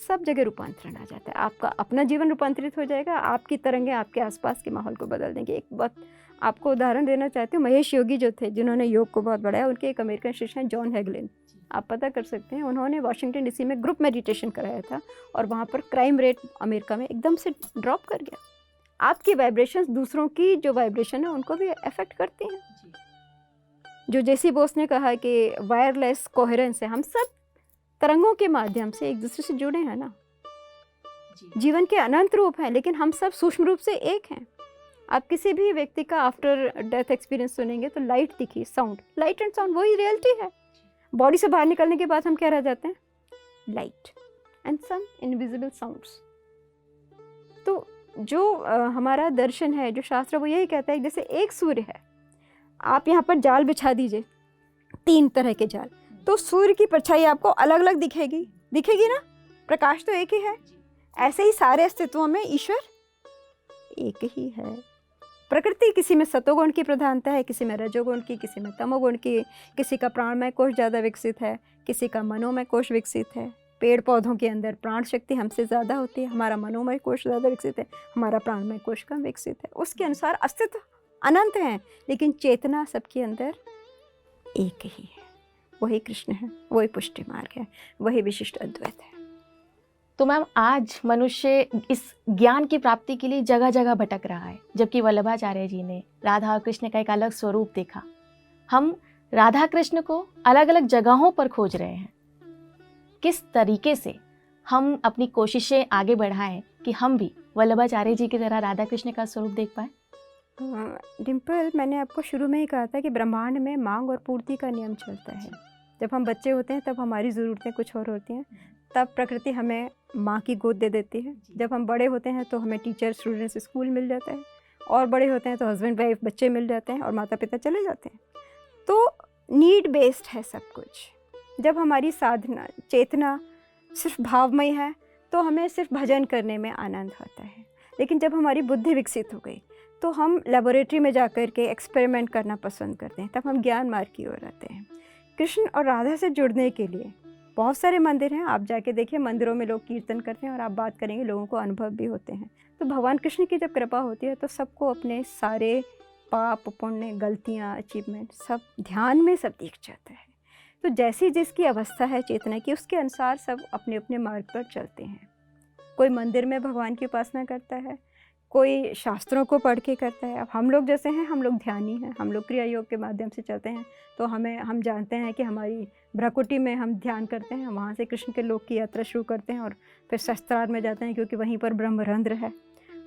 सब जगह रूपांतरण आ जाता है। आपका अपना जीवन रूपांतरित हो जाएगा, आपकी तरंगें आपके आसपास के माहौल को बदल देंगे। एक बात आपको उदाहरण देना चाहती हूँ, महेश योगी जो थे, जिन्होंने योग को बहुत बढ़ाया, उनके एक अमेरिकन शिष्य हैं जॉन हैगलिन, आप पता कर सकते हैं। उन्होंने वाशिंगटन डीसी में ग्रुप मेडिटेशन कराया था और वहाँ पर क्राइम रेट अमेरिका में एकदम से ड्रॉप कर गया। आपकी वाइब्रेशंस दूसरों की जो वाइब्रेशन है उनको भी अफेक्ट करती हैं। जो जेसी बोस ने कहा कि वायरलेस कोहेरेंस है, हम सब तरंगों के माध्यम से एक दूसरे से जुड़े हैं ना। जीवन के अनंत रूप हैं, लेकिन हम सब सूक्ष्म रूप से एक हैं। आप किसी भी व्यक्ति का आफ्टर डेथ एक्सपीरियंस सुनेंगे तो लाइट दिखी, साउंड, लाइट एंड साउंड वही रियलिटी है। बॉडी से बाहर निकलने के बाद हम क्या रह जाते हैं? Light and some invisible sounds. तो जो हमारा दर्शन है, जो शास्त्र, वो यही कहता है जैसे एक सूर्य है, आप यहाँ पर जाल बिछा दीजिए, 3 तरह के जाल, तो सूर्य की परछाई आपको अलग अलग दिखेगी ना, प्रकाश तो एक ही है। ऐसे ही सारे अस्तित्वों में ईश्वर एक ही है। प्रकृति, किसी में सतोगुण की प्रधानता है, किसी में रजोगुण की, किसी में तमोगुण की, किसी का प्राणमय कोश ज़्यादा विकसित है, किसी का मनोमय कोश विकसित है। पेड़ पौधों के अंदर प्राण शक्ति हमसे ज़्यादा होती है, हमारा मनोमय कोश ज़्यादा विकसित है, हमारा प्राणमय कोश कम विकसित है। उसके अनुसार अस्तित्व अनंत हैं, लेकिन चेतना सबके अंदर एक ही है। वही कृष्ण है, वही पुष्टि मार्ग है, वही विशिष्ट अद्वैत है। तो मैम, आज मनुष्य इस ज्ञान की प्राप्ति के लिए जगह जगह भटक रहा है, जबकि वल्लभाचार्य जी ने राधा और कृष्ण का एक अलग स्वरूप देखा। हम राधा कृष्ण को अलग अलग जगहों पर खोज रहे हैं। किस तरीके से हम अपनी कोशिशें आगे बढ़ाएं कि हम भी वल्लभाचार्य जी की तरह राधा कृष्ण का स्वरूप देख पाएं? डिम्पल, मैंने आपको शुरू में ही कहा था कि ब्रह्मांड में मांग और पूर्ति का नियम चलता है। जब हम बच्चे होते हैं तब हमारी ज़रूरतें कुछ और होती हैं, तब प्रकृति हमें माँ की गोद दे देती है। जब हम बड़े होते हैं तो हमें टीचर, स्टूडेंट्स, स्कूल मिल जाता है, और बड़े होते हैं तो हस्बैंड वाइफ, बच्चे मिल जाते हैं, और माता पिता चले जाते हैं। तो नीड बेस्ड है सब कुछ। जब हमारी साधना, चेतना सिर्फ भावमय है तो हमें सिर्फ भजन करने में आनंद होता है, लेकिन जब हमारी बुद्धि विकसित हो गई तो हम लेबोरेटरी में जाकर के एक्सपेरिमेंट करना पसंद करते हैं, तब हम ज्ञान मार्ग की ओर आते हैं। कृष्ण और राधा से जुड़ने के लिए बहुत सारे मंदिर हैं, आप जाके देखिए, मंदिरों में लोग कीर्तन करते हैं और आप बात करेंगे, लोगों को अनुभव भी होते हैं। तो भगवान कृष्ण की जब कृपा होती है तो सबको अपने सारे पाप, पुण्य, गलतियाँ, अचीवमेंट सब ध्यान में सब दिख जाता है। तो जैसी जिसकी अवस्था है चेतना की, उसके अनुसार सब अपने अपने मार्ग पर चलते हैं। कोई मंदिर में भगवान की उपासना करता है, कोई शास्त्रों को पढ़ के करता है। अब हम लोग जैसे हैं, हम लोग ध्यानी हैं, हम लोग क्रिया योग के माध्यम से चलते हैं, तो हम जानते हैं कि हमारी भ्रकुटी में हम ध्यान करते हैं, वहाँ से कृष्ण के लोक की यात्रा शुरू करते हैं और फिर सहस्त्रार में जाते हैं, क्योंकि वहीं पर ब्रह्मरंध्र है,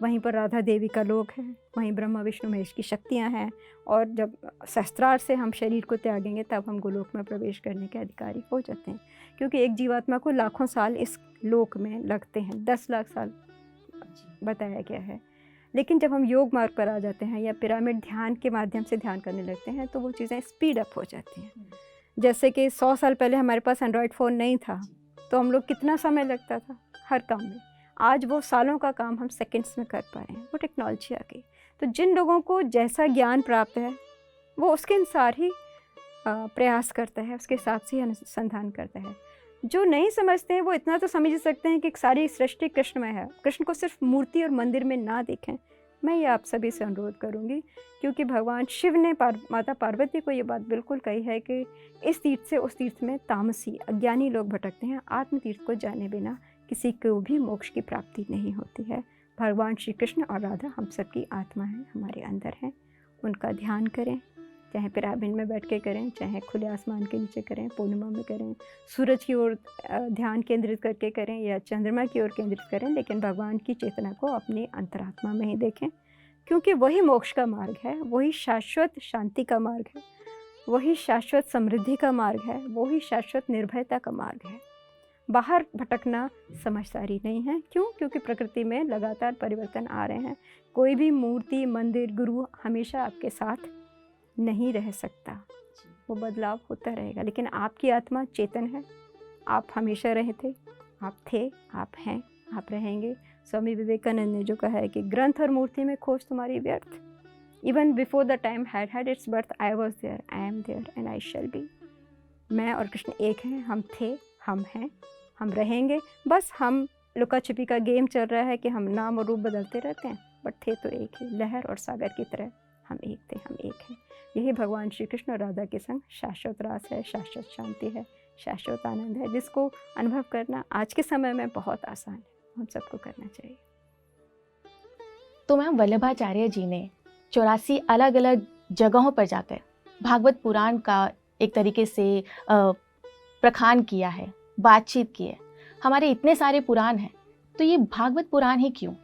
वहीं पर राधा देवी का लोक है, वहीं ब्रह्मा विष्णु महेश की शक्तियाँ हैं। और जब सहस्त्रार से हम शरीर को त्यागेंगे तब हम गोलोक में प्रवेश करने के अधिकारी हो जाते हैं, क्योंकि एक जीवात्मा को लाखों साल इस लोक में लगते हैं, 10 लाख साल बताया गया है। लेकिन जब हम योग मार्ग पर आ जाते हैं या पिरामिड ध्यान के माध्यम से ध्यान करने लगते हैं तो वो चीज़ें स्पीड अप हो जाती हैं। जैसे कि 100 साल पहले हमारे पास एंड्रॉयड फ़ोन नहीं था, तो हम लोग कितना समय लगता था हर काम में। आज वो सालों का काम हम सेकंड्स में कर पा रहे हैं, वो टेक्नोलॉजी आ गई। तो जिन लोगों को जैसा ज्ञान प्राप्त है वो उसके अनुसार ही प्रयास करता है, उसके हिसाब से ही अनुसंधान करता है। जो नहीं समझते हैं वो इतना तो समझ सकते हैं कि सारी सृष्टि कृष्णमय है, कृष्ण को सिर्फ मूर्ति और मंदिर में ना देखें। मैं ये आप सभी से अनुरोध करूंगी, क्योंकि भगवान शिव ने माता पार्वती को ये बात बिल्कुल कही है कि इस तीर्थ से उस तीर्थ में तामसी अज्ञानी लोग भटकते हैं, आत्म तीर्थ को जाने बिना किसी को भी मोक्ष की प्राप्ति नहीं होती है। भगवान श्री कृष्ण और राधा हम सबकी आत्मा है, हमारे अंदर हैं। उनका ध्यान करें, चाहे पिरामिड में बैठ के करें, चाहे खुले आसमान के नीचे करें, पूर्णिमा में करें, सूरज की ओर ध्यान केंद्रित करके करें या चंद्रमा की ओर केंद्रित करें, लेकिन भगवान की चेतना को अपनी अंतरात्मा में ही देखें, क्योंकि वही मोक्ष का मार्ग है, वही शाश्वत शांति का मार्ग है, वही शाश्वत समृद्धि का मार्ग है, वही शाश्वत निर्भयता का मार्ग है। बाहर भटकना समझदारी नहीं है। क्यों? क्योंकि प्रकृति में लगातार परिवर्तन आ रहे हैं। कोई भी मूर्ति, मंदिर, गुरु हमेशा आपके साथ नहीं रह सकता, वो बदलाव होता रहेगा। लेकिन आपकी आत्मा चेतन है, आप हमेशा रहे थे, आप हैं, आप रहेंगे। स्वामी विवेकानंद ने जो कहा है कि ग्रंथ और मूर्ति में खोज तुम्हारी व्यर्थ। Even before the time had its birth, I was there, I am there and I shall be. मैं और कृष्ण एक हैं, हम थे, हम हैं, हम रहेंगे। बस हम लुका छिपी का गेम चल रहा है कि हम नाम और रूप बदलते रहते हैं, बट थे तो एक ही। लहर और सागर की तरह हम एक थे, हम एक हैं। यही भगवान श्री कृष्ण और राधा के संग शाश्वत रास है, शाश्वत शांति है, शाश्वत आनंद है, जिसको अनुभव करना आज के समय में बहुत आसान है। हम सबको करना चाहिए। तो मैम वल्लभाचार्य जी ने 84 अलग अलग जगहों पर जाकर भागवत पुराण का एक तरीके से प्रखान किया है, बातचीत की है। हमारे इतने सारे पुराण हैं, तो ये भागवत पुराण ही क्यों?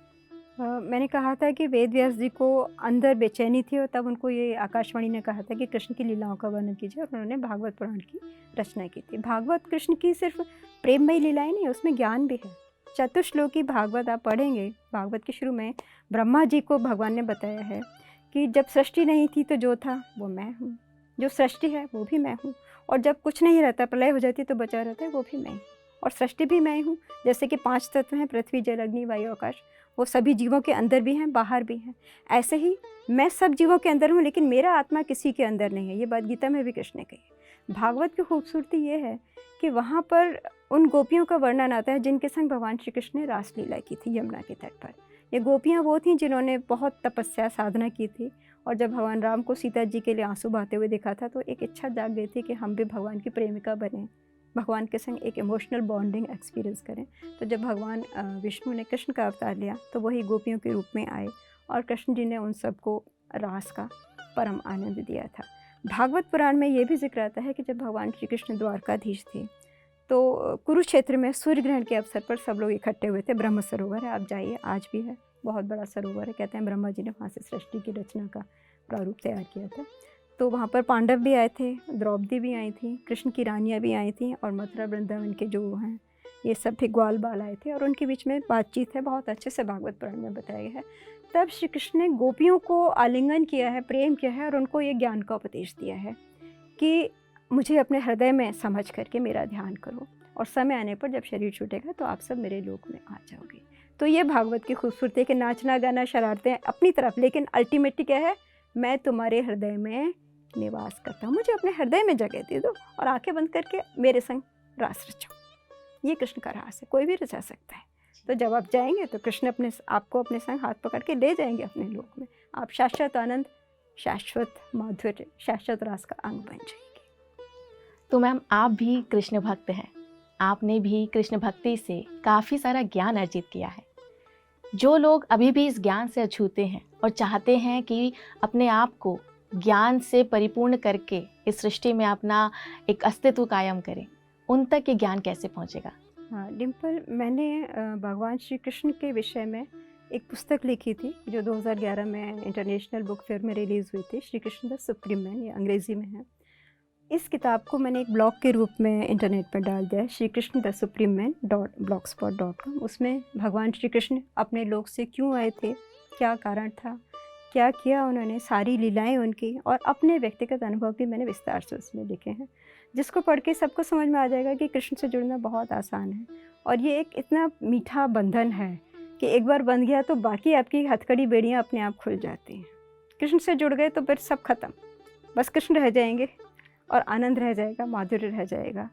मैंने कहा था कि वेद व्यास जी को अंदर बेचैनी थी और तब उनको ये आकाशवाणी ने कहा था कि कृष्ण की लीलाओं का वर्णन कीजिए, और उन्होंने भागवत पुराण की रचना की थी। भागवत कृष्ण की सिर्फ प्रेममयी लीलाएं नहीं, उसमें ज्ञान भी है। चतुश्लोकी भागवत आप पढ़ेंगे, भागवत के शुरू में ब्रह्मा जी को भगवान ने बताया है कि जब सृष्टि नहीं थी तो जो था वो मैं हूँ, जो सृष्टि है वो भी मैं हूँ, और जब कुछ नहीं रहता, प्रलय हो जाती तो बचा रहता है वो भी मैं हूँ, और सृष्टि भी मैं हूँ। जैसे कि 5 तत्व हैं, पृथ्वी, जल, अग्नि, वायु, आकाश, वो सभी जीवों के अंदर भी हैं, बाहर भी हैं। ऐसे ही मैं सब जीवों के अंदर हूँ, लेकिन मेरा आत्मा किसी के अंदर नहीं है। ये बात गीता में भी कृष्ण ने कही। भागवत की खूबसूरती ये है कि वहाँ पर उन गोपियों का वर्णन आता है जिनके संग भगवान श्री कृष्ण ने रासलीला की थी यमुना के तट पर। ये गोपियाँ वो थीं जिन्होंने बहुत तपस्या साधना की थी, और जब भगवान राम को सीता जी के लिए आंसू बहाते हुए देखा था तो एक इच्छा जाग गई थी कि हम भी भगवान की प्रेमिका बने, भगवान के संग एक इमोशनल बॉन्डिंग एक्सपीरियंस करें। तो जब भगवान विष्णु ने कृष्ण का अवतार लिया तो वही गोपियों के रूप में आए, और कृष्ण जी ने उन सबको रास का परम आनंद दिया था। भागवत पुराण में ये भी जिक्र आता है कि जब भगवान श्री कृष्ण द्वारकाधीश थे तो कुरुक्षेत्र में सूर्य ग्रहण के अवसर पर सब लोग इकट्ठे हुए थे। ब्रह्म सरोवर है, आप जाइए, आज भी है, बहुत बड़ा सरोवर है। कहते हैं ब्रह्मा जी ने वहाँ से सृष्टि की रचना का प्रारूप तैयार किया था। तो वहाँ पर पांडव भी आए थे, द्रौपदी भी आई थी, कृष्ण की रानियाँ भी आई थी, और मथुरा वृंदावन के जो हैं ये सब भी ग्वाल बाल आए थे, और उनके बीच में बातचीत है, बहुत अच्छे से भागवत पुराण में बताया गया है। तब श्री कृष्ण ने गोपियों को आलिंगन किया है, प्रेम किया है, और उनको ये ज्ञान का उपदेश दिया है कि मुझे अपने हृदय में समझ करके मेरा ध्यान करो, और समय आने पर जब शरीर छूटेगा तो आप सब मेरे लोक में आ जाओगे। तो ये भागवत की खूबसूरती है कि नाचना गाना शरारतें अपनी तरफ, लेकिन अल्टीमेटली क्या है, मैं तुम्हारे हृदय में निवास करता हूँ, मुझे अपने हृदय में जगह दे दो और आंखें बंद करके मेरे संग रास रचो। ये कृष्ण का रास है, कोई भी रचा सकता है। तो जब आप जाएंगे तो कृष्ण आपको अपने संग हाथ पकड़ के ले जाएंगे अपने लोक में। आप शाश्वत आनंद, शाश्वत माधुर्य, शाश्वत रास का अंग बन जाएंगे। तो मैम आप भी कृष्ण भक्त हैं, आपने भी कृष्ण भक्ति से काफ़ी सारा ज्ञान अर्जित किया है। जो लोग अभी भी इस ज्ञान से अछूते हैं और चाहते हैं कि अपने आप को ज्ञान से परिपूर्ण करके इस सृष्टि में अपना एक अस्तित्व कायम करें, उन तक ये ज्ञान कैसे पहुंचेगा? हाँ डिम्पल, मैंने भगवान श्री कृष्ण के विषय में एक पुस्तक लिखी थी जो 2011 में इंटरनेशनल बुक फेयर में रिलीज़ हुई थी, Shri Krishna the supreme man, ये अंग्रेज़ी में है। इस किताब को मैंने एक ब्लॉग के रूप में इंटरनेट पर डाल दिया है, Shri Krishna the supreme man .blogspot.com। उसमें भगवान श्री कृष्ण अपने लोक से क्यों आए थे, क्या कारण था, क्या किया उन्होंने, सारी लीलाएं उनकी और अपने व्यक्तिगत अनुभव भी मैंने विस्तार से उसमें लिखे हैं, जिसको पढ़ के सबको समझ में आ जाएगा कि कृष्ण से जुड़ना बहुत आसान है। और ये एक इतना मीठा बंधन है कि एक बार बंध गया तो बाकी आपकी हथकड़ी बेड़ियाँ अपने आप खुल जाती हैं। कृष्ण से जुड़ गए तो फिर सब खत्म, बस कृष्ण रह जाएंगे और आनंद रह जाएगा, माधुर्य रह जाएगा।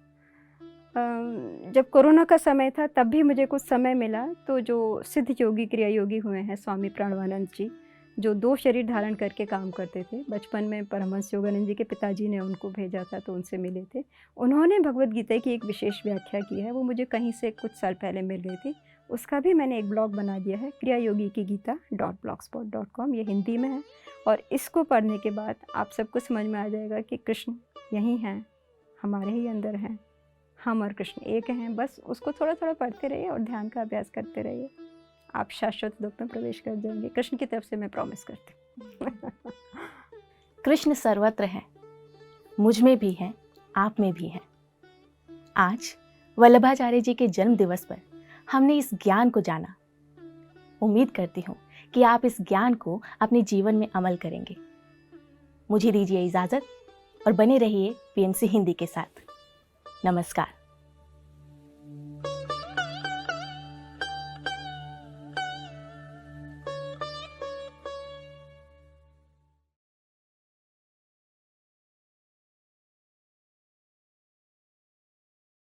जब कोरोना का समय था तब भी मुझे कुछ समय मिला, तो जो सिद्ध योगी क्रिया योगी हुए हैं स्वामी प्रणवानंद जी, जो 2 शरीर धारण करके काम करते थे, बचपन में परमहंस योगानंद जी के पिताजी ने उनको भेजा था तो उनसे मिले थे। उन्होंने भगवद गीता की एक विशेष व्याख्या की है, वो मुझे कहीं से कुछ साल पहले मिल गई थी। उसका भी मैंने एक ब्लॉग बना दिया है, क्रिया योगी की गीता .blogspot.com, ये हिंदी में है। और इसको पढ़ने के बाद आप सबको समझ में आ जाएगा कि कृष्ण यहीं हैं, हमारे ही अंदर हैं, हम और कृष्ण एक हैं। बस उसको थोड़ा थोड़ा पढ़ते रहिए और ध्यान का अभ्यास करते रहिए, आप शाश्वत दुख में प्रवेश कर जाएंगे। कृष्ण की तरफ से मैं प्रॉमिस करती हूँ। कृष्ण सर्वत्र हैं, मुझ में भी हैं, आप में भी हैं। आज वल्लभाचार्य जी के जन्म दिवस पर हमने इस ज्ञान को जाना। उम्मीद करती हूँ कि आप इस ज्ञान को अपने जीवन में अमल करेंगे। मुझे दीजिए इजाज़त और बने रहिए PMC हिंदी के साथ। नमस्कार।